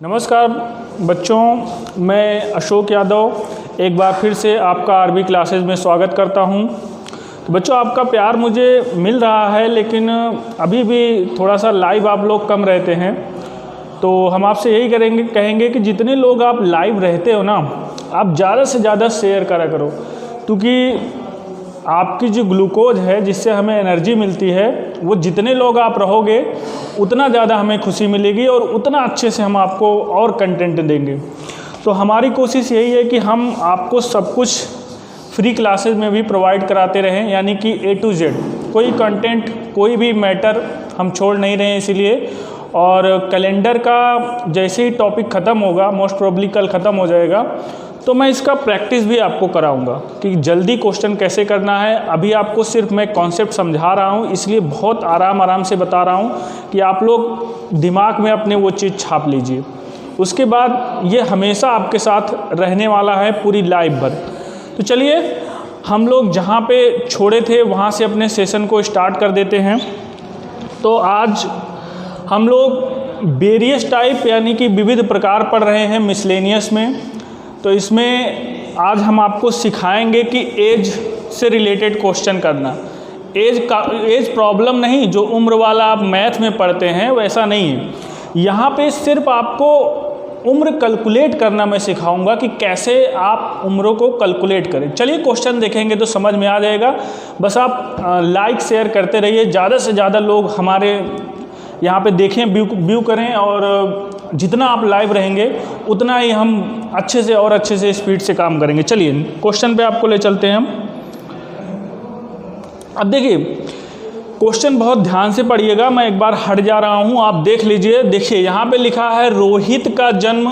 नमस्कार बच्चों, मैं अशोक यादव एक बार फिर से आपका आरबी क्लासेस में स्वागत करता हूं। तो बच्चों, आपका प्यार मुझे मिल रहा है, लेकिन अभी भी थोड़ा सा लाइव आप लोग कम रहते हैं। तो हम आपसे यही कहेंगे कि जितने लोग आप लाइव रहते हो ना, आप ज़्यादा से ज़्यादा शेयर करा करो, क्योंकि आपकी जो ग्लूकोज है जिससे हमें एनर्जी मिलती है, वो जितने लोग आप रहोगे उतना ज़्यादा हमें खुशी मिलेगी और उतना अच्छे से हम आपको और कंटेंट देंगे। तो हमारी कोशिश यही है कि हम आपको सब कुछ फ्री क्लासेस में भी प्रोवाइड कराते रहें, यानी कि A to Z कोई कंटेंट, कोई भी मैटर हम छोड़ नहीं रहे हैं इसीलिए। और कैलेंडर का जैसे ही टॉपिक ख़त्म होगा, मोस्ट प्रोबेबली कल ख़त्म हो जाएगा, तो मैं इसका प्रैक्टिस भी आपको कराऊंगा कि जल्दी क्वेश्चन कैसे करना है। अभी आपको सिर्फ मैं कॉन्सेप्ट समझा रहा हूं, इसलिए बहुत आराम से बता रहा हूं कि आप लोग दिमाग में अपने वो चीज़ छाप लीजिए। उसके बाद ये हमेशा आपके साथ रहने वाला है पूरी लाइफ भर। तो चलिए हम लोग जहां पे छोड़े थे वहां से अपने सेशन को स्टार्ट कर देते हैं। तो आज हम लोग वेरियस टाइप यानी कि विविध प्रकार पढ़ रहे हैं मिसलेनियस में। तो इसमें आज हम आपको सिखाएंगे कि एज से रिलेटेड क्वेश्चन करना। एज प्रॉब्लम नहीं, जो उम्र वाला आप मैथ में पढ़ते हैं वैसा नहीं है। यहाँ पे सिर्फ आपको उम्र कैलकुलेट करना मैं सिखाऊंगा कि कैसे आप उम्रों को कैलकुलेट करें। चलिए क्वेश्चन देखेंगे तो समझ में आ जाएगा। बस आप लाइक शेयर करते रहिए, ज़्यादा से ज़्यादा लोग हमारे यहाँ पे देखें, व्यू करें, और जितना आप लाइव रहेंगे उतना ही हम अच्छे से और अच्छे से स्पीड से काम करेंगे। चलिए क्वेश्चन पे आपको ले चलते हैं हम। अब देखिए क्वेश्चन बहुत ध्यान से पढ़िएगा, मैं एक बार हट जा रहा हूँ, आप देख लीजिए। देखिए यहाँ पे लिखा है रोहित का जन्म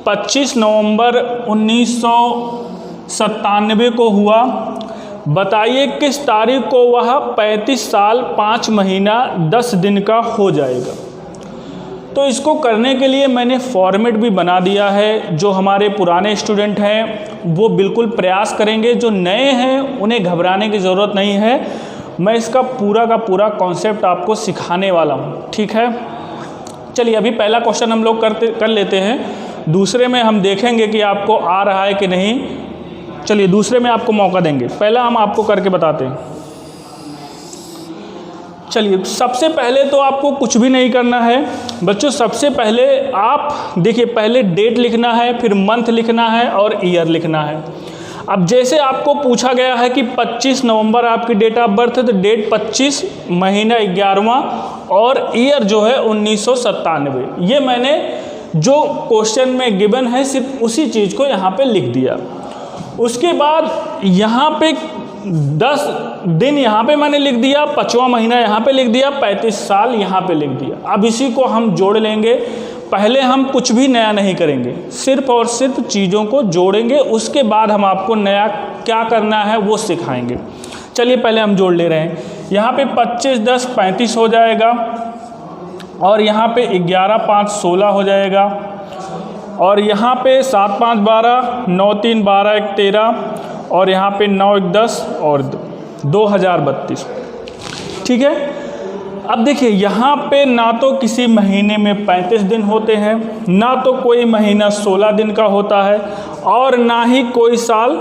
25 नवंबर 1997 को हुआ। बताइए किस तारीख को वह 35 साल 5 महीना 10 दिन का हो जाएगा। तो इसको करने के लिए मैंने फॉर्मेट भी बना दिया है। जो हमारे पुराने स्टूडेंट हैं वो बिल्कुल प्रयास करेंगे, जो नए हैं उन्हें घबराने की ज़रूरत नहीं है। मैं इसका पूरा का पूरा कॉन्सेप्ट आपको सिखाने वाला हूँ, ठीक है। चलिए अभी पहला क्वेश्चन हम लोग कर लेते हैं, दूसरे में हम देखेंगे कि आपको आ रहा है कि नहीं। चलिए दूसरे में आपको मौका देंगे, पहला हम आपको करके बताते हैं। चलिए सबसे पहले तो आपको कुछ भी नहीं करना है बच्चों। सबसे पहले आप देखिए, पहले डेट लिखना है, फिर मंथ लिखना है और ईयर लिखना है। अब जैसे आपको पूछा गया है कि 25 नवंबर आपकी डेट ऑफ बर्थ है, तो डेट 25, महीना 11वां और ईयर जो है 1997। ये मैंने जो क्वेश्चन में गिवन है सिर्फ उसी चीज़ को यहाँ पे लिख दिया। उसके बाद यहाँ पे 10 दिन यहाँ पे मैंने लिख दिया, 5वां महीना यहाँ पे लिख दिया, 35 साल यहाँ पे लिख दिया। अब इसी को हम जोड़ लेंगे। पहले हम कुछ भी नया नहीं करेंगे, सिर्फ और सिर्फ चीज़ों को जोड़ेंगे। उसके बाद हम आपको नया क्या करना है वो सिखाएंगे। चलिए पहले हम जोड़ ले रहे हैं। यहाँ पे 25 10 35 हो जाएगा, और यहाँ पे 11 5 16 हो जाएगा, और यहाँ पे 7 5 12, 9 3 12 1 13, और यहाँ पे 9 1 10 और 2032, ठीक है। अब देखिए यहाँ पे ना तो किसी महीने में 35 दिन होते हैं, ना तो कोई महीना 16 दिन का होता है, और ना ही कोई साल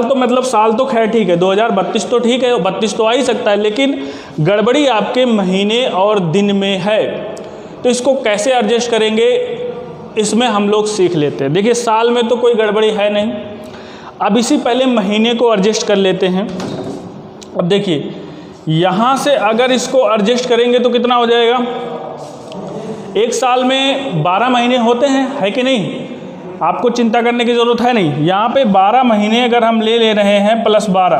तो मतलब साल तो खैर ठीक है, 2032 तो ठीक है, 32 तो आ ही सकता है, लेकिन गड़बड़ी आपके महीने और दिन में है। तो इसको कैसे एडजस्ट करेंगे इसमें हम लोग सीख लेते हैं। देखिए साल में तो कोई गड़बड़ी है नहीं। अब इसी पहले महीने को एडजस्ट कर लेते हैं। अब देखिए यहाँ से अगर इसको एडजस्ट करेंगे तो कितना हो जाएगा। एक साल में 12 महीने होते हैं, है कि नहीं, आपको चिंता करने की ज़रूरत है नहीं। यहाँ पे 12 महीने अगर हम ले रहे हैं प्लस 12,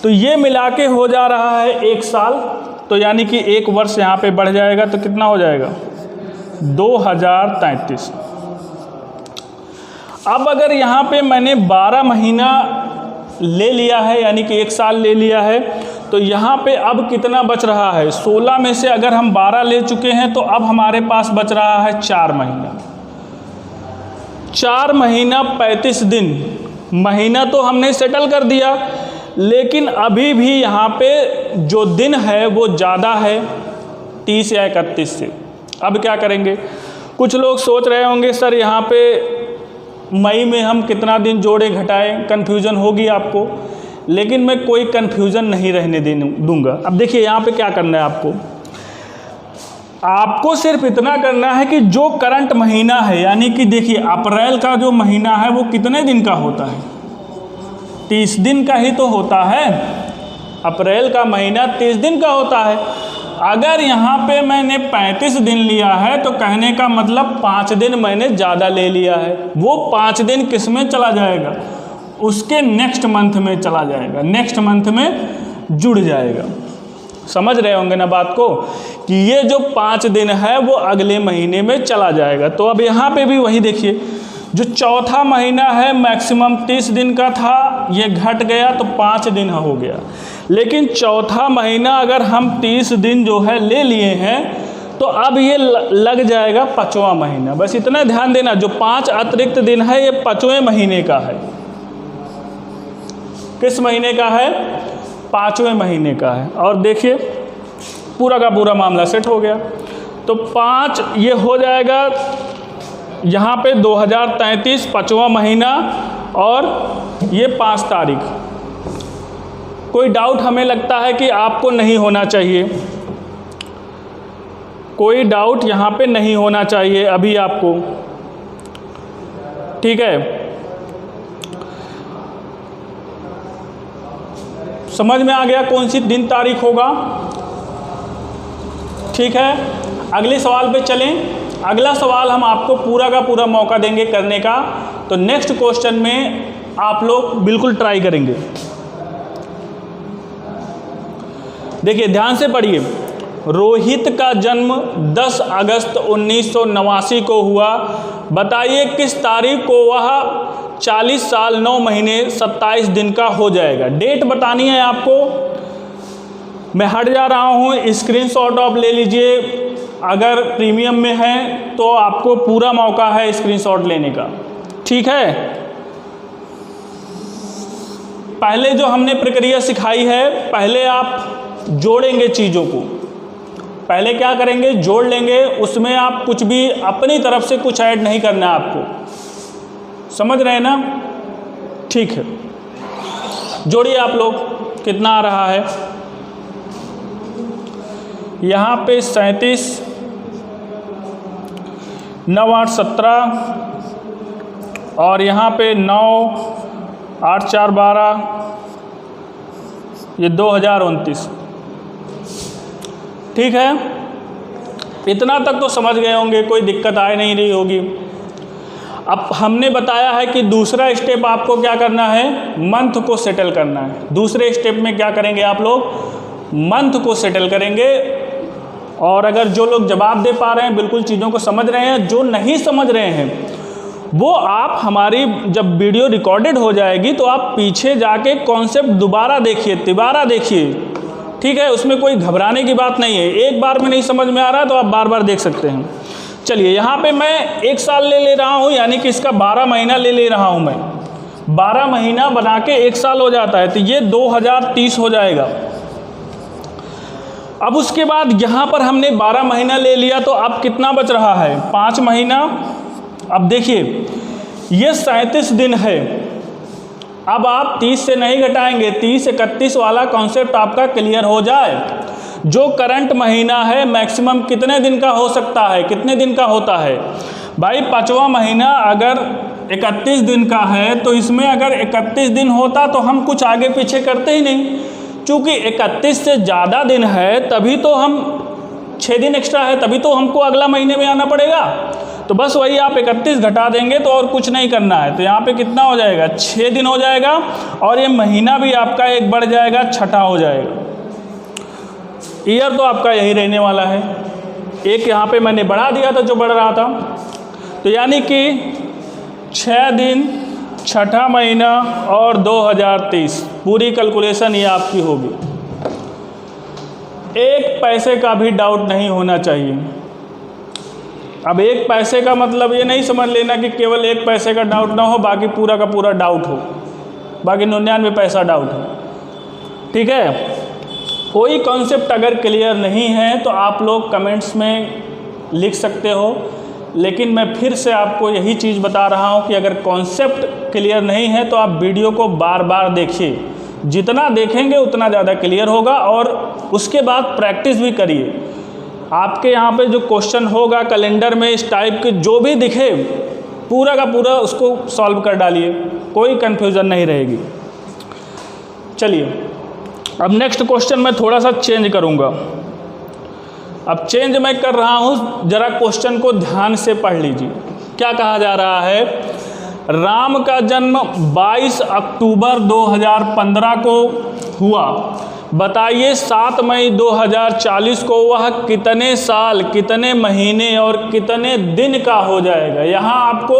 तो ये मिला के हो जा रहा है 1 साल। तो यानी कि 1 वर्ष यहाँ पे बढ़ जाएगा, तो कितना हो जाएगा 2033। अब अगर यहाँ पे मैंने 12 महीना ले लिया है, यानी कि 1 साल ले लिया है, तो यहाँ पे अब कितना बच रहा है। 16 में से अगर हम 12 ले चुके हैं, तो अब हमारे पास बच रहा है 4 महीना। 4 महीना 35 दिन। महीना तो हमने सेटल कर दिया, लेकिन अभी भी यहाँ पे जो दिन है वो ज़्यादा है 30 या 31 से। अब क्या करेंगे, कुछ लोग सोच रहे होंगे सर यहाँ पे मई में हम कितना दिन जोड़े घटाएं, कन्फ्यूज़न होगी आपको, लेकिन मैं कोई कन्फ्यूज़न नहीं रहने दूंगा। अब देखिए यहाँ पे क्या करना है आपको सिर्फ इतना करना है कि जो करंट महीना है, यानी कि देखिए अप्रैल का जो महीना है वो कितने दिन का होता है, 30 दिन का ही तो होता है। अप्रैल का महीना 30 दिन का होता है। अगर यहाँ पे मैंने 35 दिन लिया है तो कहने का मतलब 5 दिन मैंने ज़्यादा ले लिया है। वो 5 दिन किस में चला जाएगा, उसके नेक्स्ट मंथ में चला जाएगा, नेक्स्ट मंथ में जुड़ जाएगा। समझ रहे होंगे ना बात को, कि ये जो 5 दिन है वो अगले महीने में चला जाएगा। तो अब यहाँ पे भी वही देखिए, जो चौथा महीना है मैक्सिमम 30 दिन का था, ये घट गया तो 5 दिन हो गया। लेकिन चौथा महीना अगर हम 30 दिन जो है ले लिए हैं तो अब ये लग जाएगा 5वां महीना। बस इतना ध्यान देना, जो 5 अतिरिक्त दिन है ये 5वें महीने का है। किस महीने का है, 5वें महीने का है। और देखिए पूरा का पूरा मामला सेट हो गया। तो 5 ये हो जाएगा यहाँ पे 2033 5वां महीना और ये 5 तारीख। कोई डाउट हमें लगता है कि आपको नहीं होना चाहिए, कोई डाउट यहाँ पे नहीं होना चाहिए अभी आपको, ठीक है। समझ में आ गया कौन सी दिन तारीख होगा, ठीक है। अगले सवाल पे चलें। अगला सवाल हम आपको पूरा का पूरा मौका देंगे करने का, तो नेक्स्ट क्वेश्चन में आप लोग बिल्कुल ट्राई करेंगे। देखिए ध्यान से पढ़िए। रोहित का जन्म 10 अगस्त 1989 को हुआ। बताइए किस तारीख को वह 40 साल 9 महीने 27 दिन का हो जाएगा। डेट बतानी है आपको। मैं हट जा रहा हूँ, स्क्रीनशॉट आप ले लीजिए। अगर प्रीमियम में है तो आपको पूरा मौका है स्क्रीनशॉट लेने का, ठीक है। पहले जो हमने प्रक्रिया सिखाई है, पहले आप जोड़ेंगे चीज़ों को। पहले क्या करेंगे, जोड़ लेंगे। उसमें आप कुछ भी अपनी तरफ से कुछ ऐड नहीं करना है आपको। समझ रहे हैं ना, ठीक है। जोड़िए आप लोग, कितना आ रहा है यहाँ पे 37 9 8 17 और यहाँ पे 9 8 4 12, ये 2029, ठीक है। इतना तक तो समझ गए होंगे, कोई दिक्कत आ नहीं रही होगी। अब हमने बताया है कि दूसरा स्टेप आपको क्या करना है, मंथ को सेटल करना है। दूसरे स्टेप में क्या करेंगे आप लोग, मंथ को सेटल करेंगे। और अगर जो लोग जवाब दे पा रहे हैं, बिल्कुल चीज़ों को समझ रहे हैं, जो नहीं समझ रहे हैं वो आप हमारी जब वीडियो रिकॉर्डेड हो जाएगी तो आप पीछे जाके कॉन्सेप्ट दोबारा देखिए, तिबारा देखिए, ठीक है। उसमें कोई घबराने की बात नहीं है। एक बार में नहीं समझ में आ रहा तो आप बार बार देख सकते हैं। चलिए यहाँ पे मैं 1 साल ले रहा हूँ, यानी कि इसका 12 महीना ले रहा हूँ मैं। 12 महीना बना के 1 साल हो जाता है, तो ये 2030 हो जाएगा। अब उसके बाद यहाँ पर हमने 12 महीना ले लिया, तो अब कितना बच रहा है, 5 महीना। अब देखिए ये 37 दिन है। अब आप 30 से नहीं घटाएंगे, 30 31 वाला कॉन्सेप्ट आपका क्लियर हो जाए। जो करंट महीना है मैक्सिमम कितने दिन का हो सकता है, कितने दिन का होता है भाई। 5वां महीना अगर 31 दिन का है तो इसमें अगर 31 दिन होता तो हम कुछ आगे पीछे करते ही नहीं। चूँकि 31 से ज़्यादा दिन है तभी तो हम 6 दिन एक्स्ट्रा है, तभी तो हमको अगला महीने में आना पड़ेगा। तो बस वही आप 31 घटा देंगे तो और कुछ नहीं करना है। तो यहाँ पे कितना हो जाएगा, 6 दिन हो जाएगा। और ये महीना भी आपका एक बढ़ जाएगा, छठा हो जाएगा। ईयर तो आपका यही रहने वाला है। एक यहाँ पे मैंने बढ़ा दिया था जो बढ़ रहा था, तो यानी कि 6 दिन, छठा महीना और 2030, पूरी कैलकुलेशन ये आपकी होगी। एक पैसे का भी डाउट नहीं होना चाहिए। अब एक पैसे का मतलब ये नहीं समझ लेना कि केवल 1 पैसे का डाउट ना हो, बाकी पूरा का पूरा डाउट हो, बाकी 99 पैसा डाउट हो, ठीक है। कोई कॉन्सेप्ट अगर क्लियर नहीं है तो आप लोग कमेंट्स में लिख सकते हो लेकिन मैं फिर से आपको यही चीज़ बता रहा हूँ कि अगर कॉन्सेप्ट क्लियर नहीं है तो आप वीडियो को बार बार देखिए, जितना देखेंगे उतना ज़्यादा क्लियर होगा, और उसके बाद प्रैक्टिस भी करिए। आपके यहाँ पे जो क्वेश्चन होगा कैलेंडर में इस टाइप के जो भी दिखे पूरा का पूरा उसको सॉल्व कर डालिए, कोई कन्फ्यूज़न नहीं रहेगी। चलिए अब नेक्स्ट क्वेश्चन मैं थोड़ा सा चेंज करूँगा। अब चेंज मैं कर रहा हूँ, ज़रा क्वेश्चन को ध्यान से पढ़ लीजिए। क्या कहा जा रहा है, राम का जन्म 22 अक्टूबर 2015 को हुआ, बताइए 7 मई 2040 को वह कितने साल, कितने महीने और कितने दिन का हो जाएगा। यहाँ आपको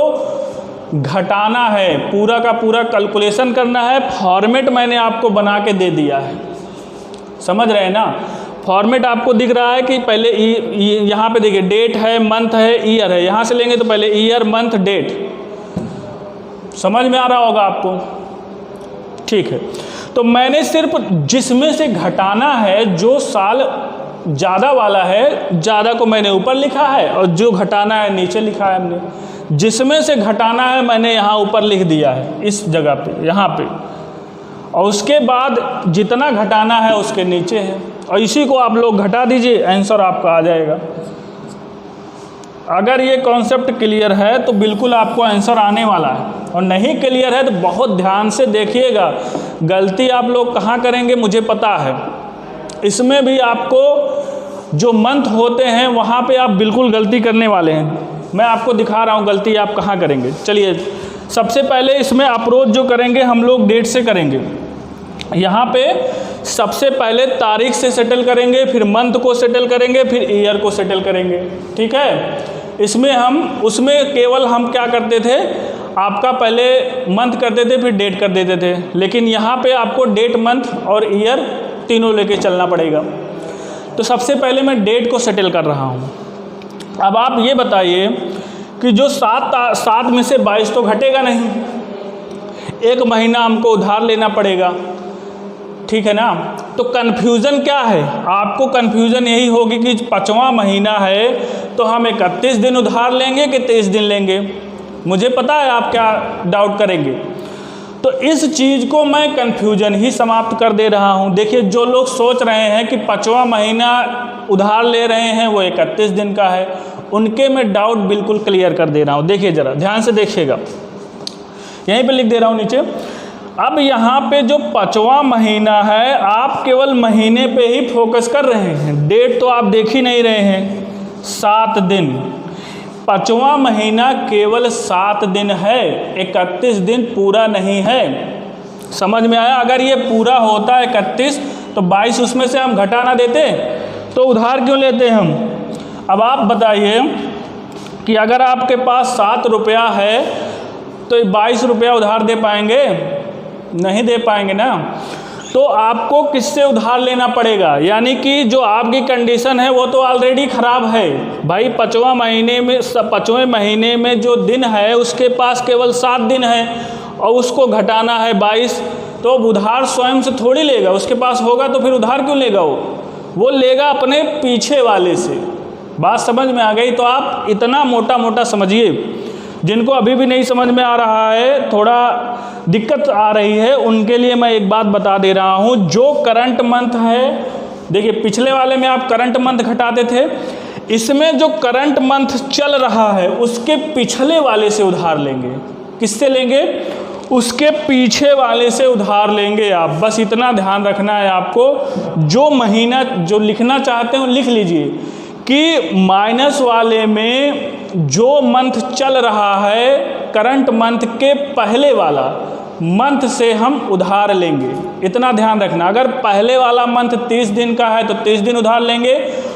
घटाना है, पूरा का पूरा कैलकुलेशन करना है। फॉर्मेट मैंने आपको बना के दे दिया है, समझ रहे हैं ना। फॉर्मेट आपको दिख रहा है कि पहले यहाँ पे देखिए डेट है, मंथ है, ईयर है। यहाँ से लेंगे तो पहले ईयर, मंथ, डेट, समझ में आ रहा होगा आपको, ठीक है। तो मैंने सिर्फ जिसमें से घटाना है, जो साल ज़्यादा वाला है, ज़्यादा को मैंने ऊपर लिखा है और जो घटाना है नीचे लिखा है हमने। जिसमें से घटाना है मैंने यहाँ ऊपर लिख दिया है इस जगह पे, यहाँ पे, और उसके बाद जितना घटाना है उसके नीचे है, और इसी को आप लोग घटा दीजिए, आंसर आपका आ जाएगा। अगर ये कॉन्सेप्ट क्लियर है तो बिल्कुल आपको आंसर आने वाला है, और नहीं क्लियर है तो बहुत ध्यान से देखिएगा। गलती आप लोग कहाँ करेंगे मुझे पता है, इसमें भी आपको जो मंथ होते हैं वहाँ पे आप बिल्कुल गलती करने वाले हैं। मैं आपको दिखा रहा हूँ गलती आप कहाँ करेंगे। चलिए सबसे पहले इसमें अप्रोच जो करेंगे हम लोग डेट से करेंगे। यहाँ पे सबसे पहले तारीख से सेटल करेंगे, फिर मंथ को सेटल करेंगे, फिर ईयर को सेटल करेंगे, ठीक है। इसमें हम उसमें केवल हम क्या करते थे, आपका पहले मंथ करते थे फिर डेट कर देते थे, लेकिन यहाँ पे आपको डेट, मंथ और ईयर तीनों लेके चलना पड़ेगा। तो सबसे पहले मैं डेट को सेटल कर रहा हूँ। अब आप ये बताइए कि जो 7 में से 22 तो घटेगा नहीं, एक महीना हमको उधार लेना पड़ेगा, ठीक है ना। तो कन्फ्यूज़न क्या है, आपको कन्फ्यूज़न यही होगी कि 5वां महीना है तो हम 31 दिन उधार लेंगे कि 23 दिन लेंगे। मुझे पता है आप क्या डाउट करेंगे, तो इस चीज़ को मैं कन्फ्यूज़न ही समाप्त कर दे रहा हूँ। देखिए जो लोग सोच रहे हैं कि 5वां महीना उधार ले रहे हैं वो 31 दिन का है, उनके मैं डाउट बिल्कुल क्लियर कर दे रहा हूँ। देखिए ज़रा ध्यान से देखिएगा, यहीं पे लिख दे रहा हूँ नीचे। अब यहाँ पे जो 5वां महीना है आप केवल महीने पे ही फोकस कर रहे हैं, डेट तो आप देख ही नहीं रहे हैं। 7 दिन, 5वां महीना केवल 7 दिन है, 31 दिन पूरा नहीं है। समझ में आया। अगर ये पूरा होता है 31 तो 22 उसमें से हम घटा ना देते तो उधार क्यों लेते हम। अब आप बताइए कि अगर आपके पास 7 रुपया है तो 22 रुपया उधार दे पाएंगे, नहीं दे पाएंगे ना। तो आपको किससे उधार लेना पड़ेगा, यानी कि जो आपकी कंडीशन है वो तो ऑलरेडी ख़राब है भाई। 5वें महीने में जो दिन है उसके पास केवल 7 दिन है और उसको घटाना है 22, तो उधार स्वयं से थोड़ी लेगा, उसके पास होगा तो फिर उधार क्यों लेगा वो लेगा अपने पीछे वाले से। बात समझ में आ गई। तो आप इतना मोटा मोटा समझिए, जिनको अभी भी नहीं समझ में आ रहा है, थोड़ा दिक्कत आ रही है, उनके लिए मैं एक बात बता दे रहा हूँ। जो करंट मंथ है, देखिए पिछले वाले में आप करंट मंथ घटाते थे, इसमें जो करंट मंथ चल रहा है उसके पिछले वाले से उधार लेंगे। किससे लेंगे, उसके पीछे वाले से उधार लेंगे आप। बस इतना ध्यान रखना है आपको। जो महीना जो लिखना चाहते हो लिख लीजिए कि माइनस वाले में जो मंथ चल रहा है करंट मंथ के पहले वाला मंथ से हम उधार लेंगे। इतना ध्यान रखना। अगर पहले वाला मंथ 30 दिन का है तो 30 दिन उधार लेंगे,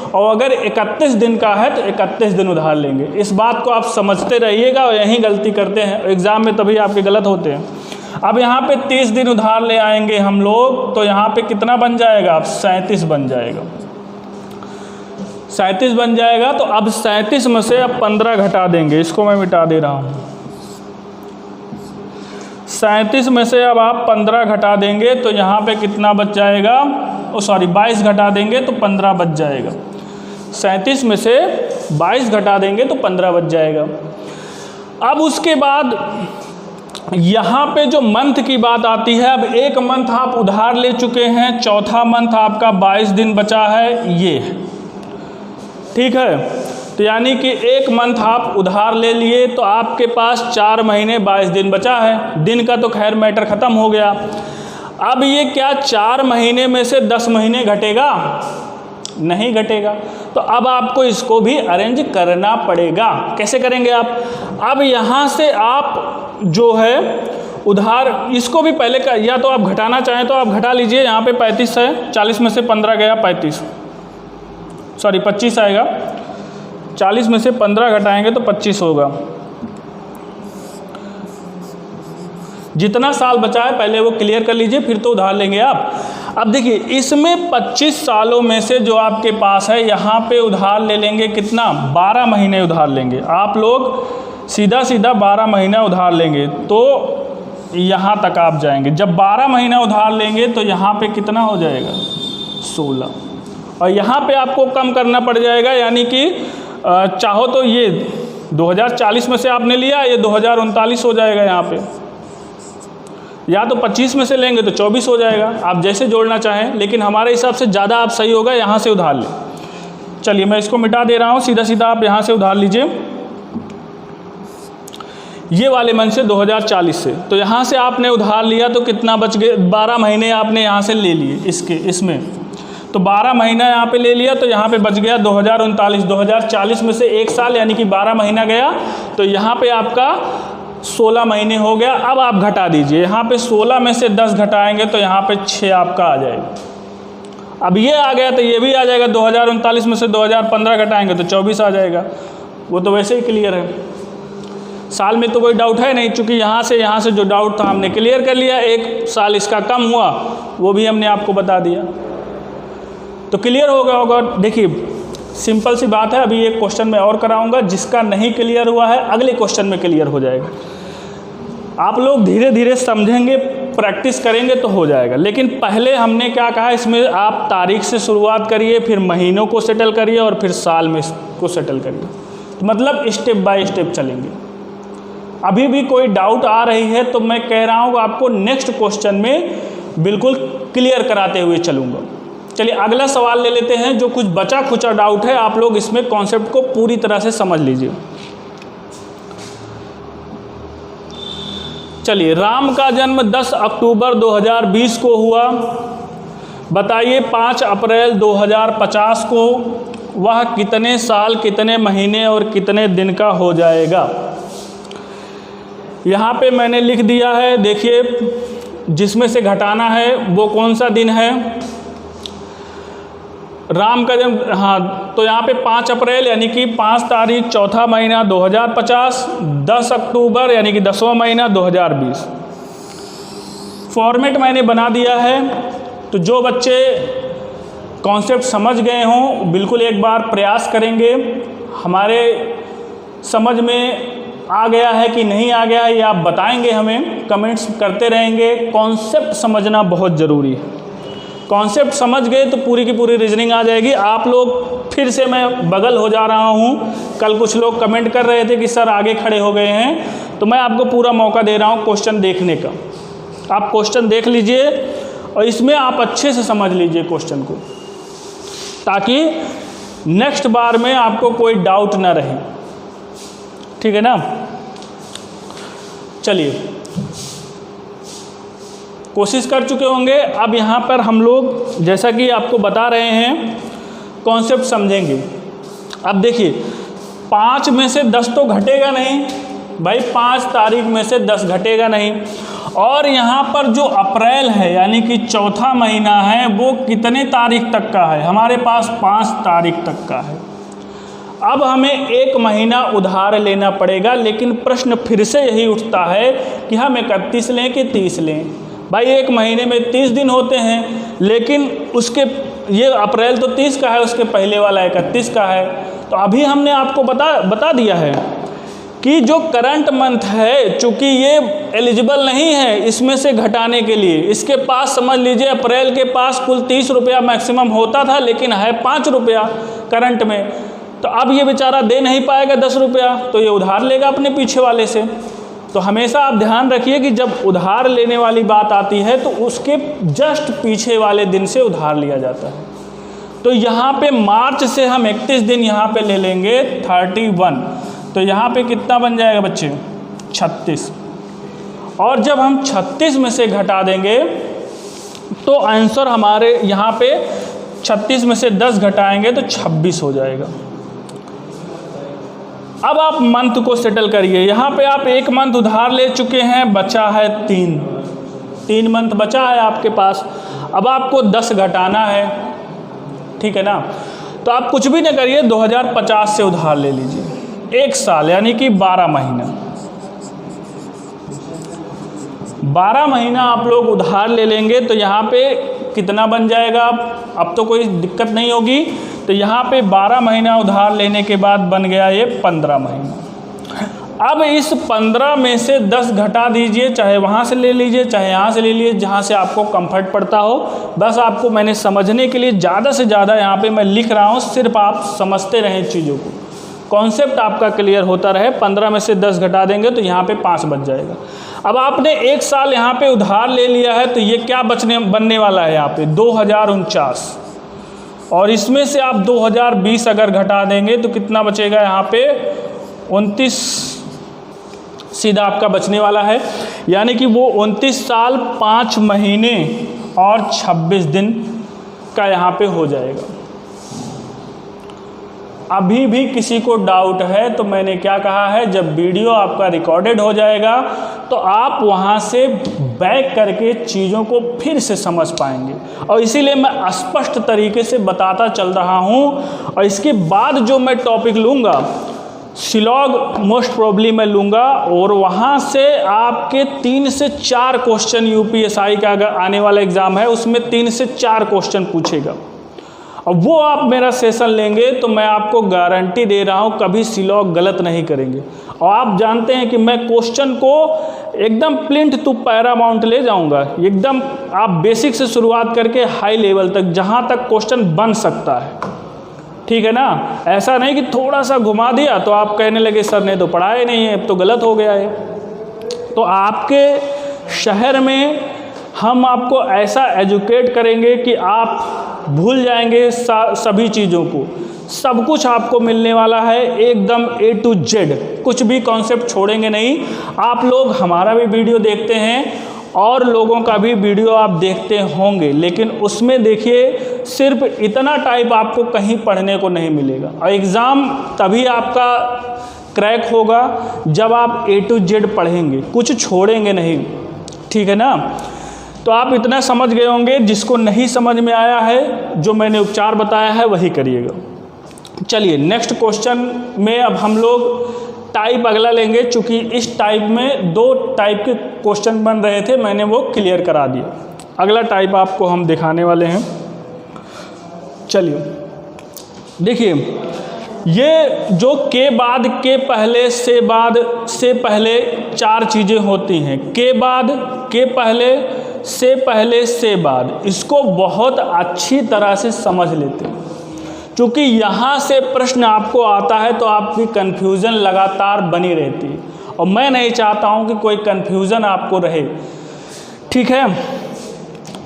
और अगर 31 दिन का है तो 31 दिन उधार लेंगे। इस बात को आप समझते रहिएगा, और यहीं गलती करते हैं एग्ज़ाम में, तभी आपके गलत होते हैं। अब यहाँ पे 30 दिन उधार ले आएंगे हम लोग, तो यहाँ पे कितना बन जाएगा, अब 37 बन जाएगा। 37 बन जाएगा। तो अब 37 में से अब 15 घटा देंगे, इसको मैं मिटा दे रहा हूँ। 37 में से अब आप 15 घटा देंगे तो यहाँ पे कितना बच जाएगा, 22 घटा देंगे तो 15 बच जाएगा। 37 में से 22 घटा देंगे तो 15 बच जाएगा। अब उसके बाद यहाँ पे जो मंथ की बात आती है, अब एक मंथ आप उधार ले चुके हैं, चौथा मंथ आपका 22 दिन बचा है, ये ठीक है। तो यानी कि एक मंथ आप उधार ले लिए तो आपके पास 4 महीने 22 दिन बचा है। दिन का तो खैर मैटर ख़त्म हो गया। अब ये क्या 4 महीने में से 10 महीने घटेगा? नहीं घटेगा। तो अब आपको इसको भी अरेंज करना पड़ेगा। कैसे करेंगे आप? अब यहाँ से आप जो है उधार इसको भी पहले का, या तो आप घटाना चाहें तो आप घटा लीजिए। यहाँ पे 35 है, 40 में से 15 गया 25 आएगा। 40 में से 15 घटाएंगे तो 25 होगा। जितना साल बचा है पहले वो क्लियर कर लीजिए, फिर तो उधार लेंगे आप। अब देखिए इसमें 25 सालों में से जो आपके पास है, यहाँ पे उधार ले लेंगे कितना? 12 महीने उधार लेंगे। आप लोग सीधा 12 महीना उधार लेंगे तो यहाँ तक आप जाएंगे। जब 12 महीना उधार लेंगे तो यहाँ पे कितना हो जाएगा? 16। और यहाँ पे आपको कम करना पड़ जाएगा, यानी कि चाहो तो ये 2040 में से आपने लिया, ये 2039 हो जाएगा यहाँ पे। या तो 25 में से लेंगे तो 24 हो जाएगा, आप जैसे जोड़ना चाहें, लेकिन हमारे हिसाब से ज़्यादा आप सही होगा यहाँ से उधार लें। चलिए मैं इसको मिटा दे रहा हूँ, सीधा आप यहाँ से उधार लीजिए, ये वाले मंथ से 2040 से। तो यहाँ से आपने उधार लिया तो कितना बच गए? 12 महीने आपने यहाँ से ले लिए इसमें। तो 12 महीना यहाँ पे ले लिया तो यहाँ पे बच गया 2039। 2040 में से 1 साल यानी कि 12 महीना गया, तो यहाँ पे आपका 16 महीने हो गया। अब आप घटा दीजिए, यहाँ पे 16 में से 10 घटाएंगे तो यहाँ पे 6 आपका आ जाएगा। अब ये आ गया तो ये भी आ जाएगा। 2039 में से 2015 घटाएंगे तो 24 आ जाएगा। वो तो वैसे ही क्लियर है, साल में तो कोई डाउट है नहीं, चूँकि यहाँ से जो डाउट था हमने क्लियर कर लिया। 1 साल इसका कम हुआ वो भी हमने आपको बता दिया, तो क्लियर हो गया होगा। देखिए सिंपल सी बात है। अभी एक क्वेश्चन मैं और कराऊंगा, जिसका नहीं क्लियर हुआ है अगले क्वेश्चन में क्लियर हो जाएगा। आप लोग धीरे धीरे समझेंगे, प्रैक्टिस करेंगे तो हो जाएगा। लेकिन पहले हमने क्या कहा, इसमें आप तारीख से शुरुआत करिए, फिर महीनों को सेटल करिए और फिर साल में को सेटल करिए। तो मतलब स्टेप बाय स्टेप चलेंगे। अभी भी कोई डाउट आ रही है तो मैं कह रहा हूँ आपको नेक्स्ट क्वेश्चन में बिल्कुल क्लियर कराते हुए चलूँगा। चलिए अगला सवाल ले लेते हैं। जो कुछ बचा खुचा डाउट है आप लोग इसमें कॉन्सेप्ट को पूरी तरह से समझ लीजिए। चलिए, राम का जन्म 10 अक्टूबर 2020 को हुआ। बताइए 5 अप्रैल 2050 को वह कितने साल, कितने महीने और कितने दिन का हो जाएगा? यहाँ पे मैंने लिख दिया है, देखिए जिसमें से घटाना है वो कौन सा दिन है? राम का जन्म, हाँ, तो यहाँ पे 5 अप्रैल यानी कि 5 तारीख चौथा महीना 2050, 10 अक्टूबर यानी कि 10वां महीना 2020। फॉर्मेट मैंने बना दिया है। तो जो बच्चे कॉन्सेप्ट समझ गए हों बिल्कुल एक बार प्रयास करेंगे। हमारे समझ में आ गया है कि नहीं आ गया है ये आप बताएंगे, हमें कमेंट्स करते रहेंगे। कॉन्सेप्ट समझना बहुत ज़रूरी है। कॉन्सेप्ट समझ गए तो पूरी की पूरी रीजनिंग आ जाएगी। आप लोग फिर से, मैं बगल हो जा रहा हूँ, कल कुछ लोग कमेंट कर रहे थे कि सर आगे खड़े हो गए हैं, तो मैं आपको पूरा मौका दे रहा हूँ क्वेश्चन देखने का। आप क्वेश्चन देख लीजिए और इसमें आप अच्छे से समझ लीजिए क्वेश्चन को, ताकि नेक्स्ट बार में आपको कोई डाउट ना रहे। ठीक है ना? चलिए, कोशिश कर चुके होंगे। अब यहाँ पर हम लोग जैसा कि आपको बता रहे हैं कॉन्सेप्ट समझेंगे। अब देखिए 5 में से 10 तो घटेगा नहीं भाई, 5 तारीख में से 10 घटेगा नहीं। और यहाँ पर जो अप्रैल है यानी कि चौथा महीना है वो कितने तारीख तक का है? हमारे पास 5 तारीख तक का है। अब हमें 1 महीना उधार लेना पड़ेगा, लेकिन प्रश्न फिर से यही उठता है कि हम 31 लें कि 30 लें। भाई 1 महीने में 30 दिन होते हैं, लेकिन उसके ये अप्रैल तो 30 का है, उसके पहले वाला 31 का है। तो अभी हमने आपको बता दिया है कि जो करंट मंथ है, चूंकि ये एलिजिबल नहीं है इसमें से घटाने के लिए, इसके पास समझ लीजिए अप्रैल के पास कुल 30 रुपया मैक्सिमम होता था, लेकिन है 5 रुपया करंट में, तो अब ये बेचारा दे नहीं पाएगा 10 रुपया, तो ये उधार लेगा अपने पीछे वाले से। तो हमेशा आप ध्यान रखिए कि जब उधार लेने वाली बात आती है तो उसके जस्ट पीछे वाले दिन से उधार लिया जाता है। तो यहाँ पे मार्च से हम 31 दिन यहाँ पे ले लेंगे 31, तो यहाँ पे कितना बन जाएगा बच्चे 36, और जब हम 36 में से घटा देंगे तो आंसर हमारे यहाँ पे 36 में से 10 घटाएंगे तो 26 हो जाएगा। अब आप मंथ को सेटल करिए। यहाँ पे आप 1 मंथ उधार ले चुके हैं, बचा है 3 मंथ बचा है आपके पास। अब आपको 10 घटाना है, ठीक है ना। तो आप कुछ भी न करिए, 2050 से उधार ले लीजिए 1 साल, यानी कि 12 महीना। 12 महीना आप लोग उधार ले लेंगे तो यहाँ पे कितना बन जाएगा, अब तो कोई दिक्कत नहीं होगी। तो यहाँ पे 12 महीना उधार लेने के बाद बन गया ये 15 महीना। अब इस 15 में से 10 घटा दीजिए, चाहे वहाँ से ले लीजिए चाहे यहाँ से ले लीजिए, जहाँ से आपको कंफर्ट पड़ता हो। बस आपको मैंने समझने के लिए ज़्यादा से ज़्यादा यहाँ पे मैं लिख रहा हूँ, सिर्फ आप समझते रहें चीज़ों को, कॉन्सेप्ट आपका क्लियर होता रहे। 15 में से 10 घटा देंगे तो यहाँ पे 5 बच जाएगा। अब आपने 1 साल यहाँ पे उधार ले लिया है, तो ये क्या बनने वाला है यहाँ पे 2049, और इसमें से आप 2020 अगर घटा देंगे तो कितना बचेगा यहाँ पे 29 सीधा आपका बचने वाला है। यानी कि वो 29 साल 5 महीने और 26 दिन का यहाँ पे हो जाएगा। अभी भी किसी को डाउट है तो मैंने क्या कहा है, जब वीडियो आपका रिकॉर्डेड हो जाएगा तो आप वहाँ से बैक करके चीज़ों को फिर से समझ पाएंगे, और इसीलिए मैं स्पष्ट तरीके से बताता चल रहा हूँ। और इसके बाद जो मैं टॉपिक लूँगा, शिलॉग मोस्ट प्रोबेबली मैं लूँगा, और वहाँ से आपके 3 से 4 क्वेश्चन यूपीएससी का अगर आने वाला एग्ज़ाम है उसमें 3 से 4 क्वेश्चन पूछेगा। अब वो आप मेरा सेशन लेंगे तो मैं आपको गारंटी दे रहा हूँ कभी शिलॉग गलत नहीं करेंगे। और आप जानते हैं कि मैं क्वेश्चन को एकदम प्लिंथ टू पैरामाउंट ले जाऊँगा, एकदम आप बेसिक से शुरुआत करके हाई लेवल तक, जहाँ तक क्वेश्चन बन सकता है, ठीक है ना। ऐसा नहीं कि थोड़ा सा घुमा दिया तो आप कहने लगे सर ने तो पढ़ाया नहीं है, अब तो गलत हो गया है। तो आपके शहर में हम आपको ऐसा एजुकेट करेंगे कि आप भूल जाएंगे सभी चीज़ों को, सब कुछ आपको मिलने वाला है एकदम A to Z, कुछ भी कॉन्सेप्ट छोड़ेंगे नहीं। आप लोग हमारा भी वीडियो देखते हैं और लोगों का भी वीडियो आप देखते होंगे, लेकिन उसमें देखिए सिर्फ इतना टाइप आपको कहीं पढ़ने को नहीं मिलेगा। और एग्ज़ाम तभी आपका क्रैक होगा जब आप A to Z पढ़ेंगे, कुछ छोड़ेंगे नहीं, ठीक है ना। तो आप इतना समझ गए होंगे। जिसको नहीं समझ में आया है, जो मैंने उपचार बताया है वही करिएगा। चलिए नेक्स्ट क्वेश्चन में अब हम लोग टाइप अगला लेंगे, चूँकि इस टाइप में 2 टाइप के क्वेश्चन बन रहे थे, मैंने वो क्लियर करा दिया। अगला टाइप आपको हम दिखाने वाले हैं। चलिए देखिए, ये जो के बाद के पहले से बाद से पहले 4 चीज़ें होती हैं, के बाद के पहले से पहले से बाद, इसको बहुत अच्छी तरह से समझ लेते हैं, क्योंकि यहाँ से प्रश्न आपको आता है तो आपकी कन्फ्यूज़न लगातार बनी रहती है, और मैं नहीं चाहता हूँ कि कोई कन्फ्यूज़न आपको रहे, ठीक है।